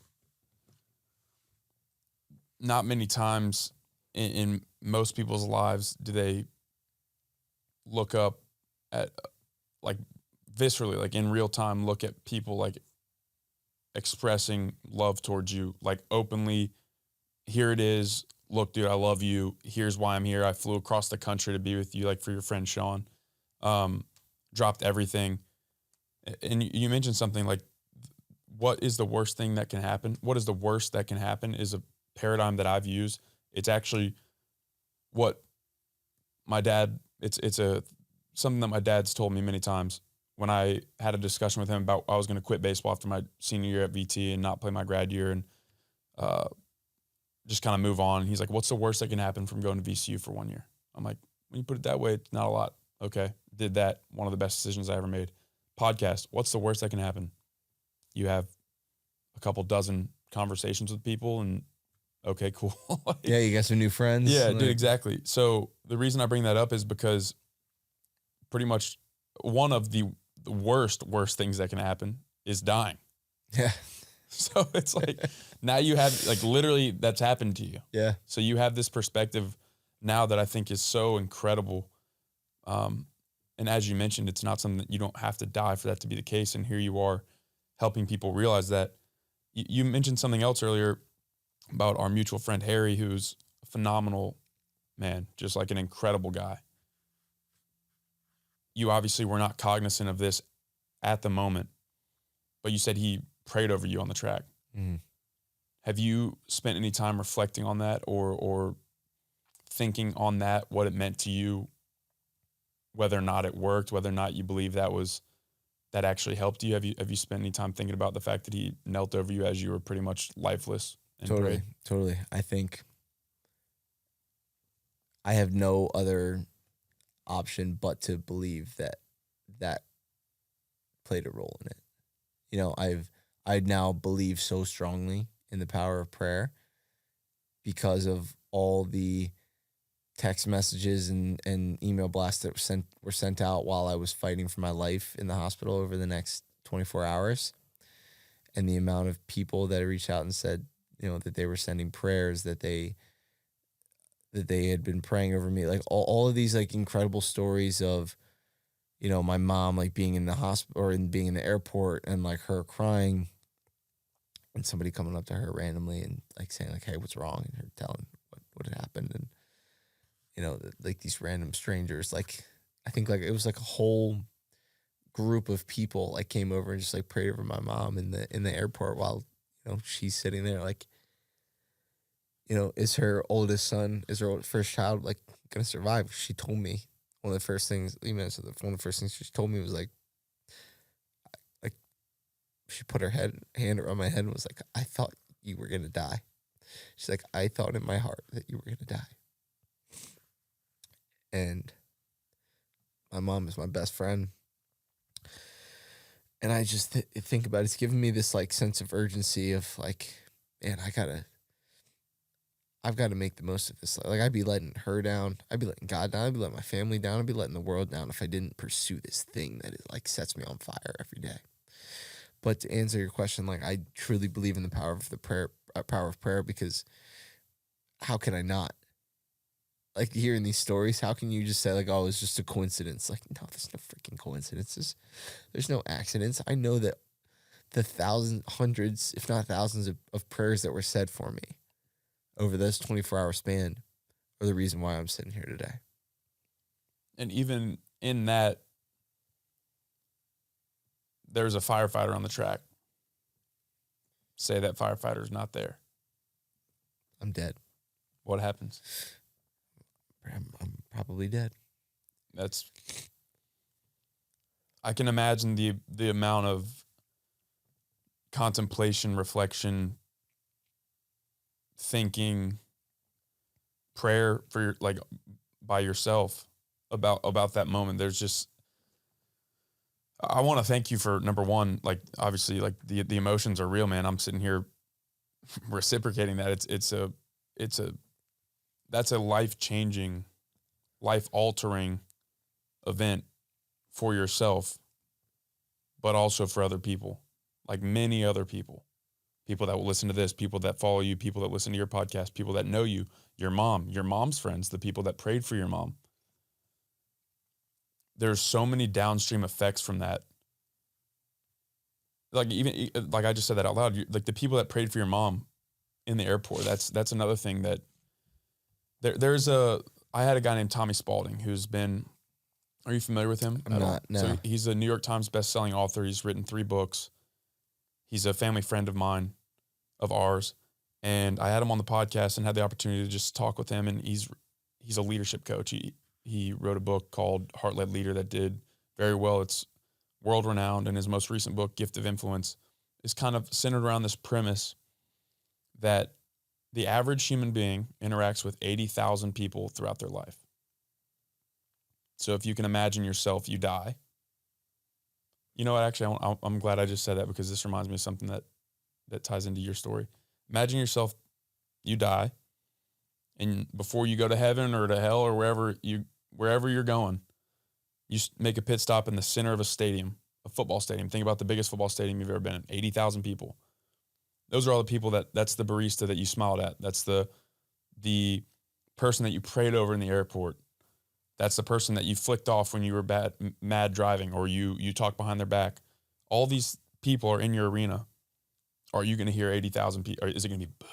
[SPEAKER 1] not many times in most people's lives do they look up at like viscerally, like in real time, look at people like expressing love towards you, like openly. Here it is. Look, dude, I love you. Here's why I'm here. I flew across the country to be with you, like for your friend Sean. Dropped everything. And you mentioned something like, what is the worst thing that can happen? What is the worst that can happen is a paradigm that I've used. It's actually what my dad, it's a something that my dad's told me many times when I had a discussion with him about I was going to quit baseball after my senior year at VT and not play my grad year and uh, just kind of move on. He's like, what's the worst that can happen from going to VCU for 1 year? I'm like, when you put it that way, it's not a lot. Okay. Did that. One of the best decisions I ever made. Podcast. What's the worst that can happen? You have a couple dozen conversations with people and okay, cool. Like,
[SPEAKER 2] Yeah, you got some new friends.
[SPEAKER 1] yeah,
[SPEAKER 2] like,
[SPEAKER 1] dude, exactly. So the reason I bring that up is because pretty much one of the worst things that can happen is dying.
[SPEAKER 2] Yeah.
[SPEAKER 1] So it's like now you have like literally that's happened to you.
[SPEAKER 2] Yeah.
[SPEAKER 1] So you have this perspective now that I think is so incredible. And as you mentioned, it's not something that you don't have to die for that to be the case. And here you are helping people realize that. You mentioned something else earlier about our mutual friend Harry, who's a phenomenal man, just like an incredible guy. You obviously were not cognizant of this at the moment, but you said he prayed over you on the track.
[SPEAKER 2] Mm.
[SPEAKER 1] Have you spent any time reflecting on that or thinking on that, what it meant to you, whether or not it worked, whether or not you believe that actually helped you? Have you spent any time thinking about the fact that he knelt over you as you were pretty much lifeless and prayed?
[SPEAKER 2] Totally. I think I have no other option but to believe that played a role in it. You know, I now believe so strongly in the power of prayer because of all the text messages and email blasts that were sent out while I was fighting for my life in the hospital over the next 24 hours, and the amount of people that reached out and said, you know, that they were sending prayers, that they had been praying over me, like all of these like incredible stories of, you know, my mom like being in the hospital or being in the airport and like her crying and somebody coming up to her randomly and like saying like, hey, what's wrong? And her telling what had happened. And, you know, like these random strangers, like I think like it was like a whole group of people like came over and just like prayed over my mom in the airport while, you know, she's sitting there like, you know, is her first child like gonna survive? She told me one of the first things, one of the first things she told me was like she put her hand around my head and was like, I thought you were gonna die. She's like, I thought in my heart that you were gonna die. And my mom is my best friend. And I just think about it. It's given me this like sense of urgency of like, man, I've got to make the most of this. Like I'd be letting her down. I'd be letting God down. I'd be letting my family down. I'd be letting the world down if I didn't pursue this thing that it like sets me on fire every day. But to answer your question, like I truly believe in the power of prayer, because how can I not? Like hearing these stories, how can you just say like, oh, it's just a coincidence? Like, no, there's no freaking coincidences. There's no accidents. I know that the hundreds, if not thousands of prayers that were said for me over this 24-hour span are the reason why I'm sitting here today.
[SPEAKER 1] And even in that, there's a firefighter on the track. Say that firefighter's not there.
[SPEAKER 2] I'm dead.
[SPEAKER 1] What happens?
[SPEAKER 2] I'm probably dead.
[SPEAKER 1] I can imagine the amount of contemplation, reflection, thinking, prayer for your, like by yourself about that moment. There's just, I want to thank you for number one, like obviously like the emotions are real, man. I'm sitting here reciprocating that. That's a life-changing, life-altering event for yourself, but also for other people, like many other people. people that will listen to this, people that follow you, people that listen to your podcast, people that know you, your mom's friends, the people that prayed for your mom. There's so many downstream effects from that. Like even like I just said that out loud, like the people that prayed for your mom in the airport, that's another thing that I had a guy named Tommy Spalding who's been, are you familiar with him?
[SPEAKER 2] I'm not, no.
[SPEAKER 1] So he's a New York Times bestselling author. He's written 3 books. He's a family friend of mine, of ours. And I had him on the podcast and had the opportunity to just talk with him. And he's a leadership coach. He wrote a book called Heart-Led Leader that did very well. It's world renowned. And his most recent book, Gift of Influence, is kind of centered around this premise that the average human being interacts with 80,000 people throughout their life. So if you can imagine yourself, you die. You know what? Actually, I'm glad I just said that, because this reminds me of something that ties into your story. Imagine yourself, you die, and before you go to heaven or to hell or wherever you're going, you make a pit stop in the center of a stadium, a football stadium. Think about the biggest football stadium you've ever been in, 80,000 people. Those are all the people that's the barista that you smiled at. That's the person that you prayed over in the airport. That's the person that you flicked off when you were mad driving, or you talked behind their back. All these people are in your arena. Are you going to hear 80,000 people? Or is it going to be boo,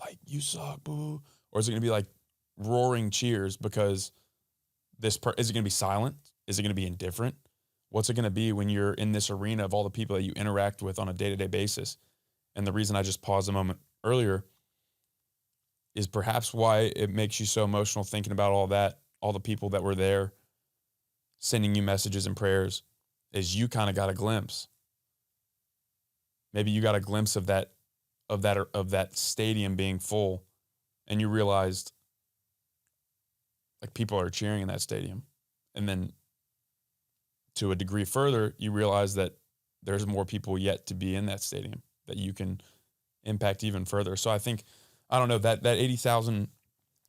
[SPEAKER 1] like you suck, boo? Or is it going to be like roaring cheers because is it going to be silent? Is it going to be indifferent? What's it going to be when you're in this arena of all the people that you interact with on a day-to-day basis? And the reason I just paused a moment earlier is perhaps why it makes you so emotional thinking about all that, all the people that were there sending you messages and prayers, is you kind of got a glimpse. Maybe you got a glimpse of that stadium being full, and you realized like people are cheering in that stadium. And then to a degree further, you realize that there's more people yet to be in that stadium that you can impact even further. So I think, I don't know, that 80,000,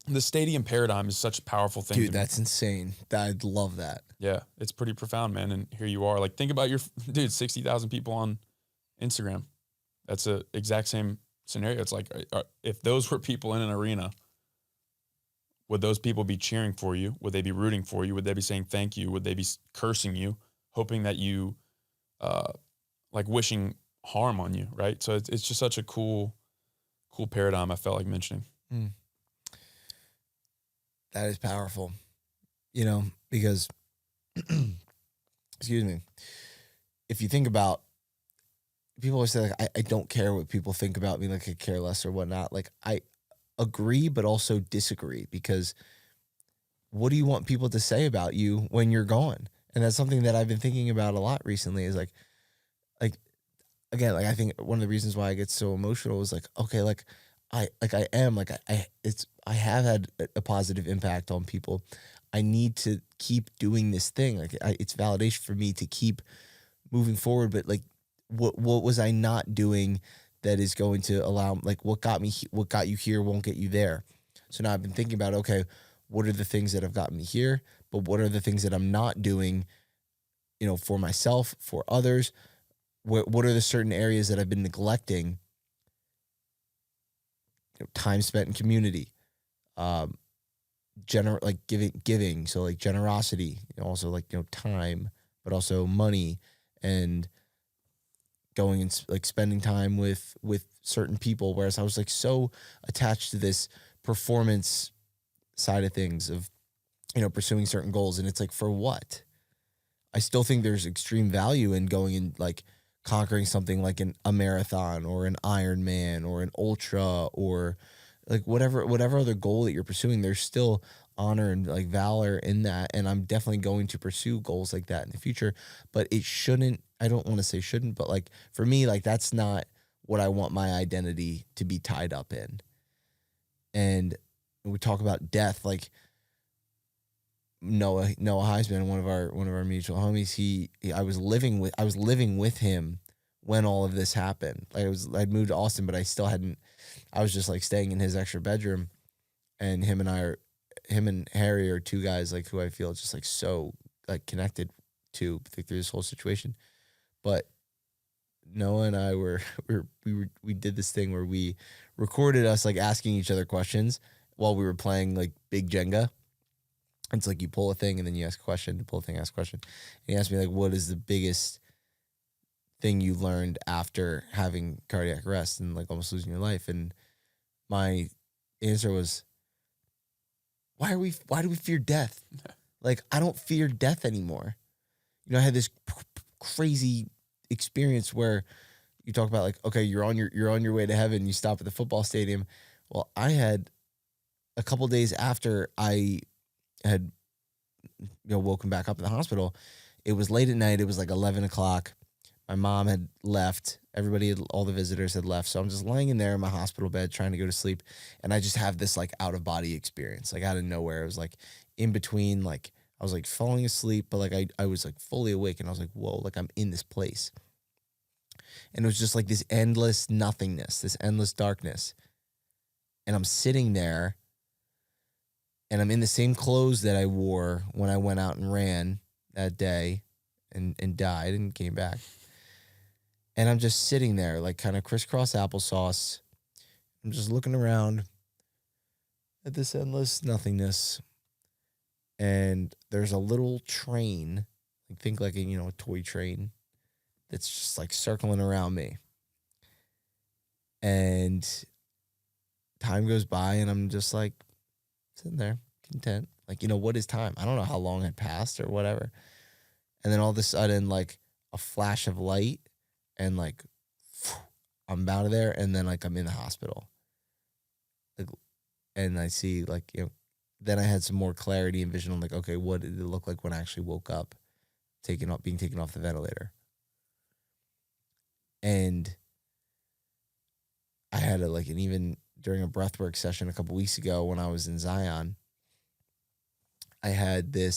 [SPEAKER 1] the stadium paradigm is such a powerful thing.
[SPEAKER 2] Dude, that's insane. I'd love that.
[SPEAKER 1] Yeah, it's pretty profound, man. And here you are. Like, think about 60,000 people on Instagram. That's a exact same scenario. It's like, if those were people in an arena, would those people be cheering for you? Would they be rooting for you? Would they be saying thank you? Would they be cursing you, hoping that you, like wishing harm on you, right? So it's just such a cool paradigm I felt like mentioning.
[SPEAKER 2] That is powerful, because, excuse me, if you think about, people always say, like, I don't care what people think about me, like I care less or whatnot. Like, I agree, but also disagree, because what do you want people to say about you when you're gone? And that's something that I've been thinking about a lot recently, is like, again, like, I think one of the reasons why I get so emotional is like, okay, like I have had a positive impact on people. I need to keep doing this thing. Like, it's validation for me to keep moving forward. But like, what was I not doing that is going to allow, like, what got you here won't get you there. So now I've been thinking about, okay, what are the things that have gotten me here? But what are the things that I'm not doing, for myself, for others? What are the certain areas that I've been neglecting? Time spent in community, like giving. So like generosity, also like, time, but also money, and going and like spending time with certain people. Whereas I was like so attached to this performance side of things of, pursuing certain goals. And it's like, for what? I still think there's extreme value in going and like conquering something like a marathon or an Ironman or an ultra, or like whatever other goal that you're pursuing. There's still honor and like valor in that. And I'm definitely going to pursue goals like that in the future, but it shouldn't, I don't want to say shouldn't, but like for me, like that's not what I want my identity to be tied up in. And we talk about death, like Noah Heisman, one of our mutual homies, I was living with him when all of this happened. Like I'd moved to Austin, but I was just like staying in his extra bedroom, and him and Harry are two guys like who I feel just like so like connected to through this whole situation. But Noah and I we did this thing where we recorded us like asking each other questions while we were playing like big Jenga. It's like you pull a thing and then you ask a question, you pull a thing, ask a question. And he asked me like, what is the biggest thing you learned after having cardiac arrest and like almost losing your life? And my answer was, why do we fear death? Like, I don't fear death anymore. You know, I had this crazy experience where you talk about like, okay, you're on your way to heaven, you stop at the football stadium. Well, I had a couple days after I had woken back up in the hospital. It was late at night. It was like 11 o'clock. My mom had left. All the visitors had left. So I'm just laying in there in my hospital bed trying to go to sleep. And I just have this like out of body experience, like out of nowhere. It was like in between, like I was like falling asleep, but like I was like fully awake and I was like, whoa, like I'm in this place. And it was just like this endless nothingness, this endless darkness. And I'm sitting there and I'm in the same clothes that I wore when I went out and ran that day and died and came back. And I'm just sitting there like kind of crisscross applesauce. I'm just looking around at this endless nothingness. And there's a little train, think like a toy train that's just like circling around me. And time goes by and I'm just like sitting there content. Like, what is time? I don't know how long had passed or whatever. And then all of a sudden, like a flash of light and like I'm out of there. And then like I'm in the hospital. Like, and I see like, then I had some more clarity and vision on like, okay, what did it look like when I actually woke up, being taken off the ventilator? And I had even during a breathwork session a couple weeks ago when I was in Zion, I had the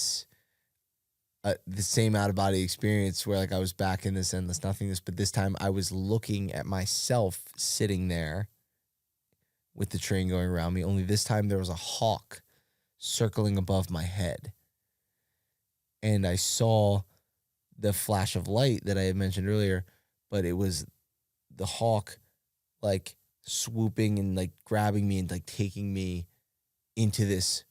[SPEAKER 2] same out of body experience where like I was back in this endless nothingness, but this time I was looking at myself sitting there with the train going around me. Only this time there was a hawk circling above my head. And I saw the flash of light that I had mentioned earlier, but it was the hawk like swooping and like grabbing me and like taking me into this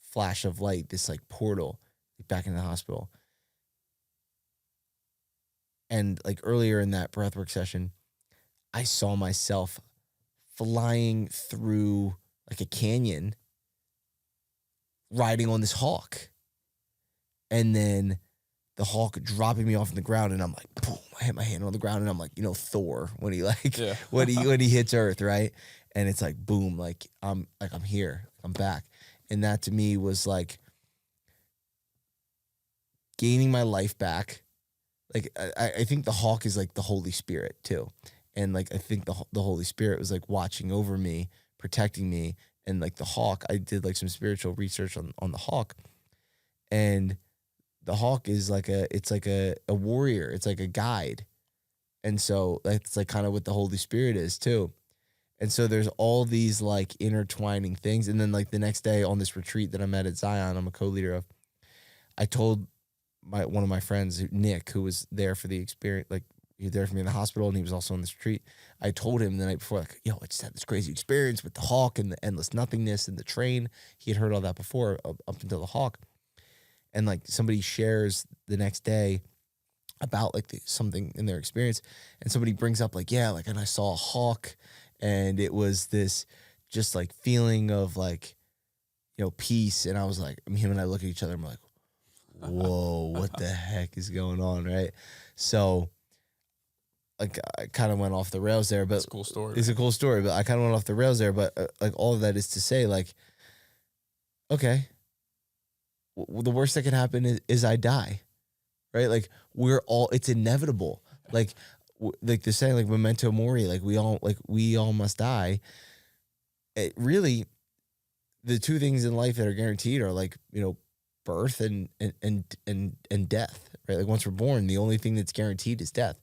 [SPEAKER 2] flash of light, this like portal back in the hospital. And like earlier in that breathwork session, I saw myself flying through like a canyon, riding on this hawk. And then the hawk dropping me off on the ground, and I'm like, boom, I hit my hand on the ground, and I'm like, Thor when he when he hits Earth, right? And it's like boom, like I'm here, I'm back. And that to me was like gaining my life back. Like I think the hawk is like the Holy Spirit too. And like I think the Holy Spirit was like watching over me, protecting me. And like the hawk, I did like some spiritual research on the hawk. And the hawk is like a warrior. It's like a guide. And so that's like kind of what the Holy Spirit is too. And so there's all these like intertwining things. And then like the next day on this retreat that I'm at Zion, I'm a co-leader of, I told one of my friends, Nick, who was there for the experience, like he was there for me in the hospital and he was also on this retreat. I told him the night before, like, I just had this crazy experience with the hawk and the endless nothingness and the train. He had heard all that before up until the hawk. And like somebody shares the next day about like something in their experience, and somebody brings up like, yeah, like, and I saw a hawk, and it was this just like feeling of like, peace. And I was like, him and I look at each other, and we're like, whoa, what the heck is going on, right? So like I kind of went off the rails there, but
[SPEAKER 1] it's a cool story.
[SPEAKER 2] It's a cool story, but I kind of went off the rails there. But like all of that is to say, like, okay, the worst that can happen is I die, right? Like it's inevitable. Like they're saying, like memento mori, like we all must die. It really, the two things in life that are guaranteed are like, birth and death, right? Like once we're born, the only thing that's guaranteed is death.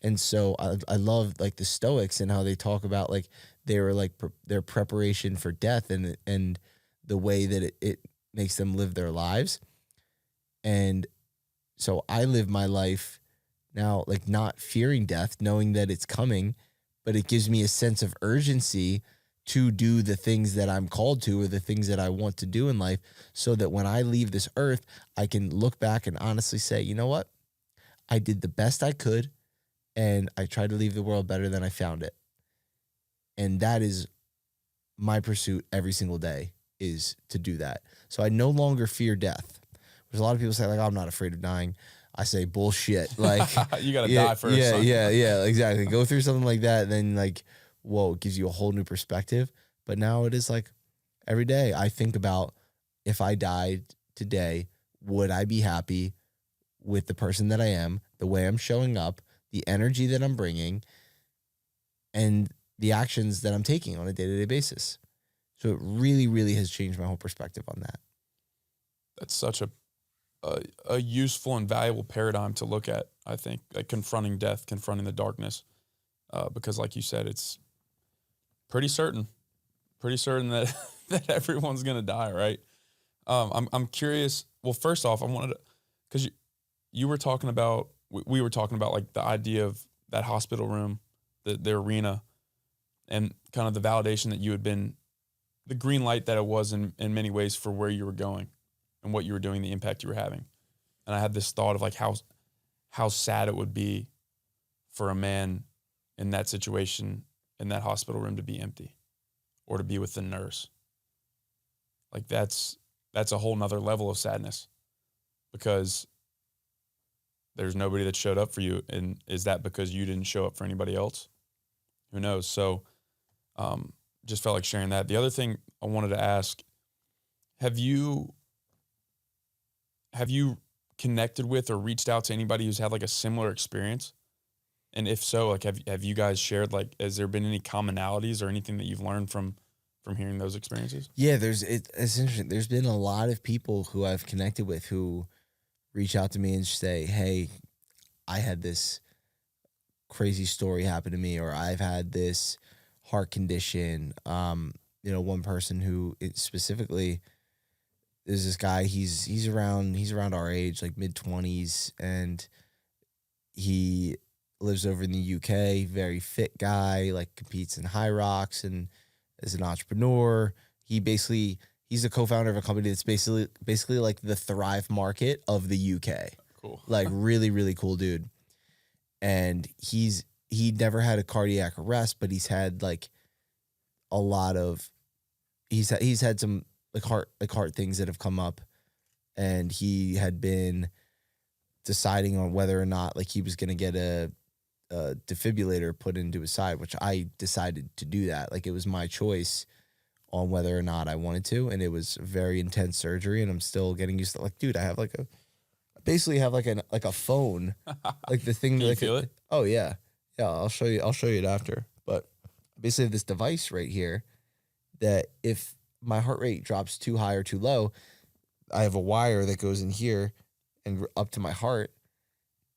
[SPEAKER 2] And so I love like the Stoics and how they talk about like they were like their preparation for death and the way that it makes them live their lives. And so I live my life now, like not fearing death, knowing that it's coming, but it gives me a sense of urgency to do the things that I'm called to or the things that I want to do in life, so that when I leave this earth, I can look back and honestly say, you know what? I did the best I could, and I tried to leave the world better than I found it. And that is my pursuit every single day, is to do that. So I no longer fear death. There's a lot of people say, like, oh, I'm not afraid of dying. I say bullshit. Like,
[SPEAKER 1] you got to die first.
[SPEAKER 2] Yeah, exactly. Go through something like that, and then like, whoa, it gives you a whole new perspective. But now it is like every day I think about, if I died today, would I be happy with the person that I am, the way I'm showing up, the energy that I'm bringing, and the actions that I'm taking on a day-to-day basis. So it really, really has changed my whole perspective on that.
[SPEAKER 1] That's such a useful and valuable paradigm to look at, I think, like confronting death, confronting the darkness, because like you said, it's pretty certain that, that everyone's going to die, right? I'm curious. Well, first off, I wanted to, because you were talking about, we were talking about like the idea of that hospital room, the arena, and kind of the validation that you had been, the green light that it was in many ways for where you were going and what you were doing, the impact you were having. And I had this thought of like how sad it would be for a man in that situation, in that hospital room, to be empty or to be with the nurse. Like that's a whole nother level of sadness, because there's nobody that showed up for you. And is that because you didn't show up for anybody else? Who knows? So just felt like sharing that. The other thing I wanted to ask, have you connected with or reached out to anybody who's had like a similar experience? And if so, like have you guys shared, like, has there been any commonalities or anything that you've learned from hearing those experiences?
[SPEAKER 2] Yeah, it's interesting. There's been a lot of people who I've connected with who reach out to me and say, hey, I had this crazy story happen to me, or I've had this heart condition. One person who specifically is this guy, he's around our age, like mid-20s, and he lives over in the UK, very fit guy, like competes in high rocks and is an entrepreneur. He's a co-founder of a company that's basically like the Thrive Market of the UK.
[SPEAKER 1] Cool.
[SPEAKER 2] Like really, really cool dude. And he never had a cardiac arrest, but he's had like a lot of, he's had some like heart things that have come up, and he had been deciding on whether or not like he was going to get a defibrillator put into his side, which I decided to do that. Like it was my choice on whether or not I wanted to, and it was very intense surgery, and I'm still getting used to, like, dude, I basically have like a phone, like the thing.
[SPEAKER 1] Can
[SPEAKER 2] that
[SPEAKER 1] you feel it?
[SPEAKER 2] Oh yeah. I'll show you it after. But basically have this device right here that if my heart rate drops too high or too low, I have a wire that goes in here and up to my heart.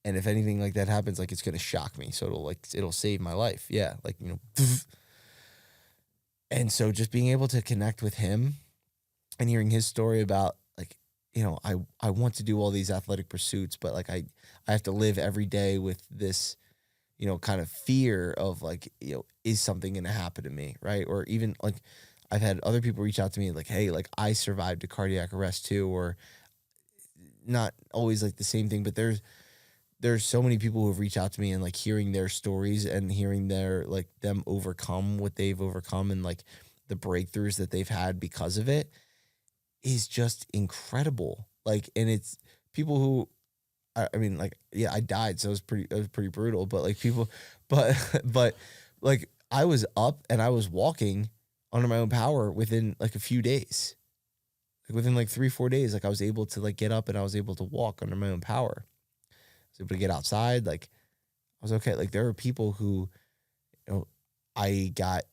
[SPEAKER 2] And if anything like that happens, like it's going to shock me. So it'll save my life. Yeah. Like, and so just being able to connect with him and hearing his story about like, I want to do all these athletic pursuits, but like I have to live every day with this, kind of fear of like, is something going to happen to me? Right. Or even like I've had other people reach out to me like, hey, like I survived a cardiac arrest too, or not always like the same thing, but there's so many people who have reached out to me, and like hearing their stories and hearing their like them overcome what they've overcome and like the breakthroughs that they've had because of it is just incredible. Like, and it's people who, I mean, like, yeah, I died, so it was pretty brutal, but like people, but like I was up and I was walking under my own power within like a few days, like within like 3-4 days, like I was able to like get up and I was able to walk under my own power. I was able to get outside. Like I was okay. Like there are people who, I got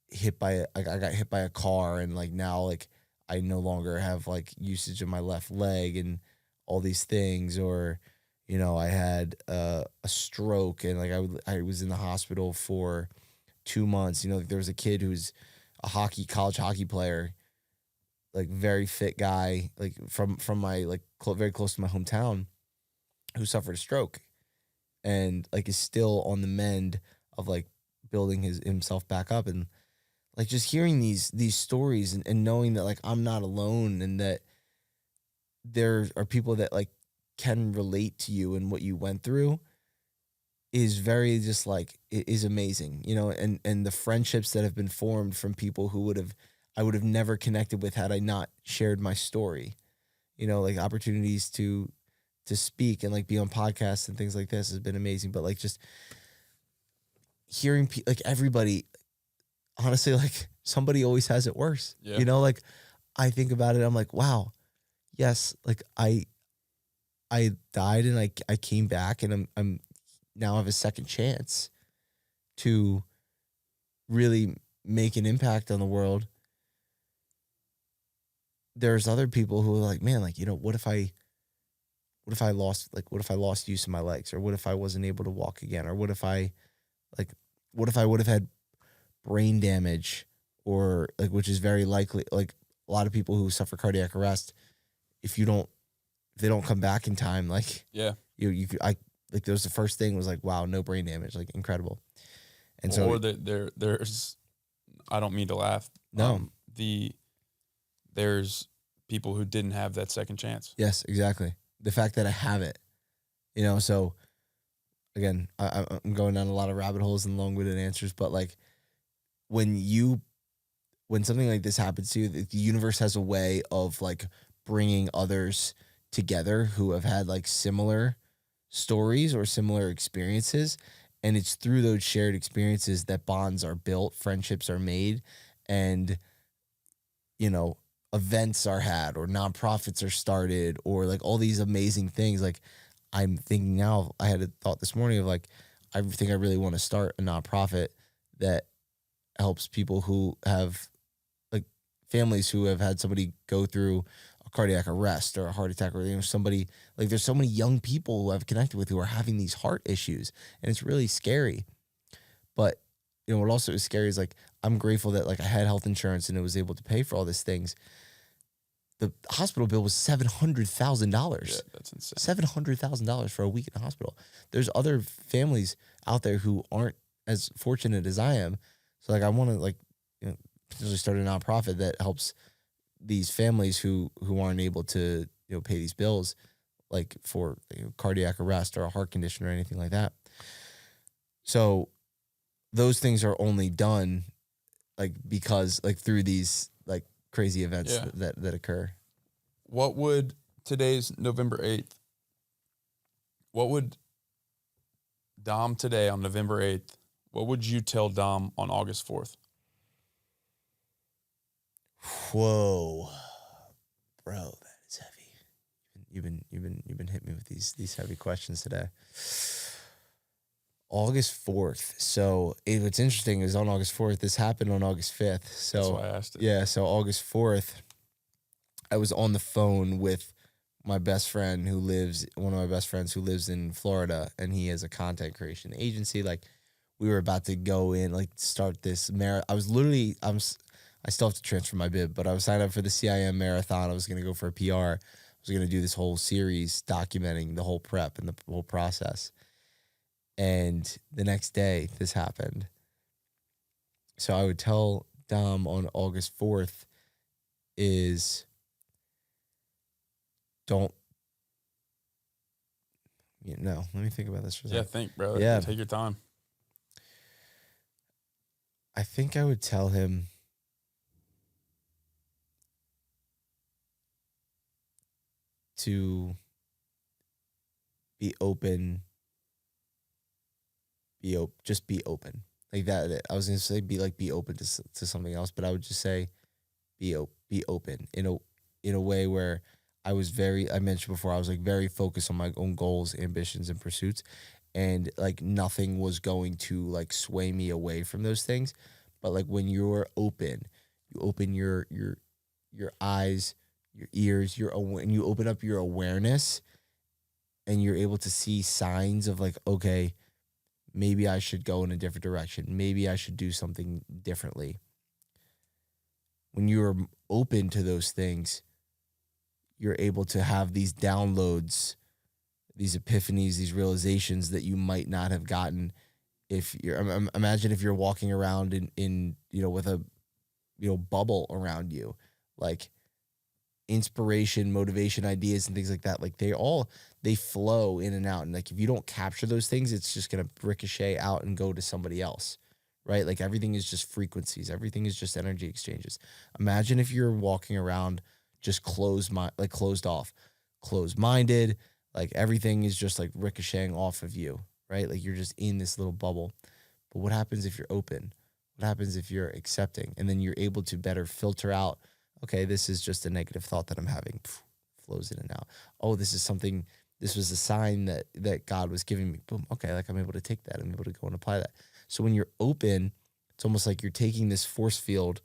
[SPEAKER 2] hit by a car, and like now like I no longer have like usage of my left leg and all these things, or I had a stroke, and like I was in the hospital for 2 months. Like there was a kid who's a college hockey player, like very fit guy, like from my like very close to my hometown, who suffered a stroke. and like is still on the mend of like building himself back up. And like just hearing these stories and knowing that like I'm not alone and that there are people that like can relate to you and what you went through is very just like it is amazing, you know, and the friendships that have been formed from people who I would have never connected with had I not shared my story, you know, like opportunities to speak and like be on podcasts and things like this has been amazing. But like just hearing like everybody, honestly, like somebody always has it worse, you know, like I think about it, I'm like, wow, yes, like I died and I came back and I'm now have a second chance to really make an impact on the world. There's other people who are like, man, like, you know, what if I lost use of my legs, or what if I wasn't able to walk again, or what if I would have had brain damage, or like, which is very likely, like a lot of people who suffer cardiac arrest, if they don't come back in time, like like there was the first thing was like, wow, no brain damage, like incredible. And so
[SPEAKER 1] there's, I don't mean to laugh.
[SPEAKER 2] No,
[SPEAKER 1] there's people who didn't have that second chance.
[SPEAKER 2] Yes, exactly. The fact that I have it, you know, so again, I'm going down a lot of rabbit holes and long-winded answers, but like when something like this happens to you, the universe has a way of like bringing others together who have had like similar stories or similar experiences. And it's through those shared experiences that bonds are built, friendships are made, and, you know, events are had, or nonprofits are started, or like all these amazing things. Like I'm thinking now, I had a thought this morning of like, I think I really want to start a nonprofit that helps people who have like families who have had somebody go through a cardiac arrest or a heart attack, or, you know, somebody like, there's so many young people who I've connected with who are having these heart issues, and it's really scary. But, you know, what also is scary is like, I'm grateful that like I had health insurance and it was able to pay for all these things. The hospital bill was $700,000.
[SPEAKER 1] Yeah, that's insane.
[SPEAKER 2] $700,000 for a week in the hospital. There's other families out there who aren't as fortunate as I am. So like, I want to like, you know, potentially start a nonprofit that helps these families who aren't able to, you know, pay these bills, like for, you know, cardiac arrest or a heart condition or anything like that. So those things are only done like because like through these like crazy events that occur.
[SPEAKER 1] What would today's November 8th? What would Dom today on November 8th? What would you tell Dom on August 4th?
[SPEAKER 2] Whoa, bro, that is heavy. You've been hitting me with these heavy questions today. August 4th. So what's interesting is on August 4th, this happened on August 5th. So
[SPEAKER 1] that's why I asked it.
[SPEAKER 2] Yeah. So August 4th, I was on the phone with my best friend one of my best friends who lives in Florida, and he has a content creation agency. Like we were about to go in, like start this marathon. I still have to transfer my bib, but I was signed up for the CIM marathon. I was going to go for a PR. I was going to do this whole series documenting the whole prep and the whole process. And the next day, this happened. So I would tell Dom on August 4th is let me think about this for a second.
[SPEAKER 1] Yeah, think, bro.
[SPEAKER 2] Yeah.
[SPEAKER 1] Take your time.
[SPEAKER 2] I think I would tell him to be open. Just be open. Like that. I was going to say be open to something else, but I would just say be open in a way where I mentioned before, I was like very focused on my own goals, ambitions, and pursuits, and like nothing was going to like sway me away from those things. But like when you're open, you open your eyes, your ears, and you open up your awareness, and you're able to see signs of like, okay, maybe I should go in a different direction. Maybe I should do something differently. When you're open to those things, you're able to have these downloads these epiphanies, these realizations that you might not have gotten if you're, imagine if you're walking around in, with a, bubble around you, like inspiration, motivation, ideas, and things like that. Like they flow in and out. And like, if you don't capture those things, it's just going to ricochet out and go to somebody else, right? Like everything is just frequencies. Everything is just energy exchanges. Imagine if you're walking around just closed off, closed minded, like everything is just like ricocheting off of you, right? Like you're just in this little bubble. But what happens if you're open? What happens if you're accepting? And then you're able to better filter out, okay, this is just a negative thought that I'm having. Flows in and out. Oh, this was a sign that God was giving me. Boom. Okay, like I'm able to take that. I'm able to go and apply that. So when you're open, it's almost like you're taking this force field,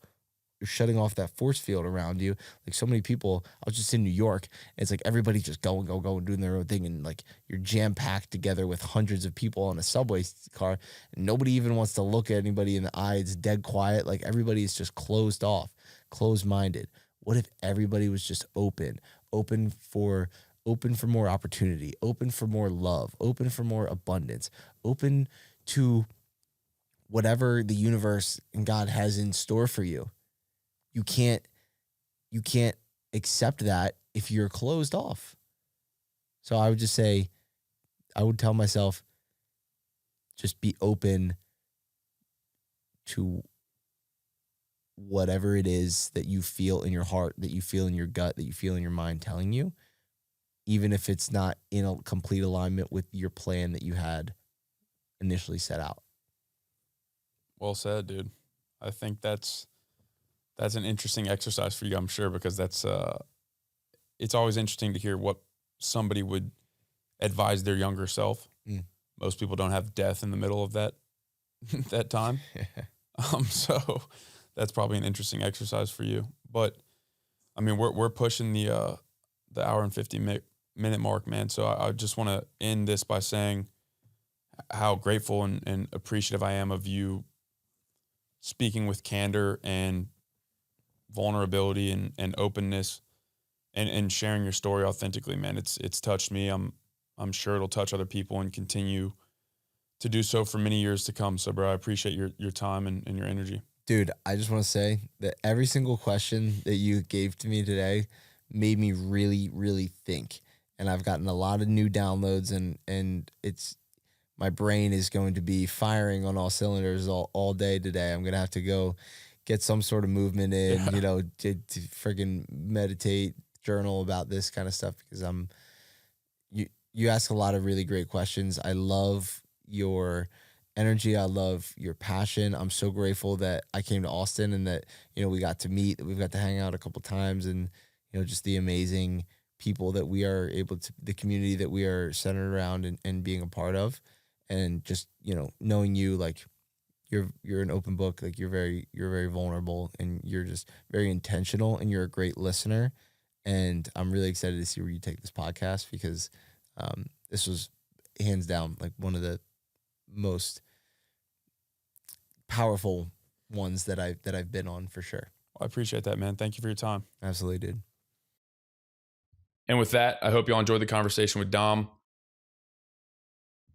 [SPEAKER 2] you're shutting off that force field around you. Like so many people, I was just in New York, and it's like everybody just go, doing their own thing. And like you're jam packed together with hundreds of people on a subway car. And nobody even wants to look at anybody in the eye. It's dead quiet. Like everybody is just closed off, closed minded. What if everybody was just open for more opportunity, open for more love, open for more abundance, open to whatever the universe and God has in store for you? You can't accept that if you're closed off. So I would just say, I would tell myself, just be open to whatever it is that you feel in your heart, that you feel in your gut, that you feel in your mind telling you, even if it's not in a complete alignment with your plan that you had initially set out.
[SPEAKER 1] Well said, dude. I think that's an interesting exercise for you, I'm sure, because it's always interesting to hear what somebody would advise their younger self. Most people don't have death in the middle of that time. So that's probably an interesting exercise for you. But I mean, we're pushing the hour and 50-minute mark, man. So I just want to end this by saying how grateful and appreciative I am of you speaking with candor and vulnerability and openness and sharing your story authentically, man. It's touched me. I'm sure it'll touch other people and continue to do so for many years to come. So, bro, I appreciate your time and your energy.
[SPEAKER 2] Dude, I just want to say that every single question that you gave to me today made me really, really think. And I've gotten a lot of new downloads, and my brain is going to be firing on all cylinders all day today. I'm going to have to go get some sort of movement in, to friggin' meditate, journal about this kind of stuff, because you ask a lot of really great questions. I love your energy. I love your passion. I'm so grateful that I came to Austin and that, we got to meet, that we've got to hang out a couple times, and, just the amazing people that we are able to, the community that we are centered around and being a part of. And just, knowing you, like you're an open book, like you're very vulnerable, and you're just very intentional, and you're a great listener. And I'm really excited to see where you take this podcast, because this was hands down like one of the most powerful ones that I've been on, for sure.
[SPEAKER 1] Well, I appreciate that, man. Thank you for your time.
[SPEAKER 2] Absolutely, dude.
[SPEAKER 1] And with that, I hope you all enjoyed the conversation with Dom.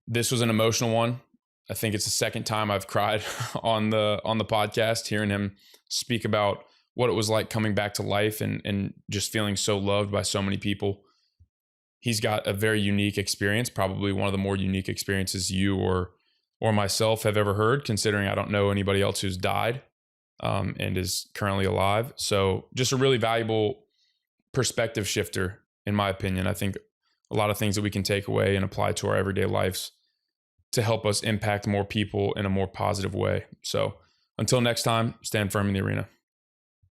[SPEAKER 1] This was an emotional one. I think it's the second time I've cried on the podcast, hearing him speak about what it was like coming back to life and just feeling so loved by so many people. He's got a very unique experience, probably one of the more unique experiences you or myself have ever heard, considering I don't know anybody else who's died and is currently alive. So just a really valuable perspective shifter, in my opinion. I think a lot of things that we can take away and apply to our everyday lives to help us impact more people in a more positive way. So until next time, stand firm in the arena.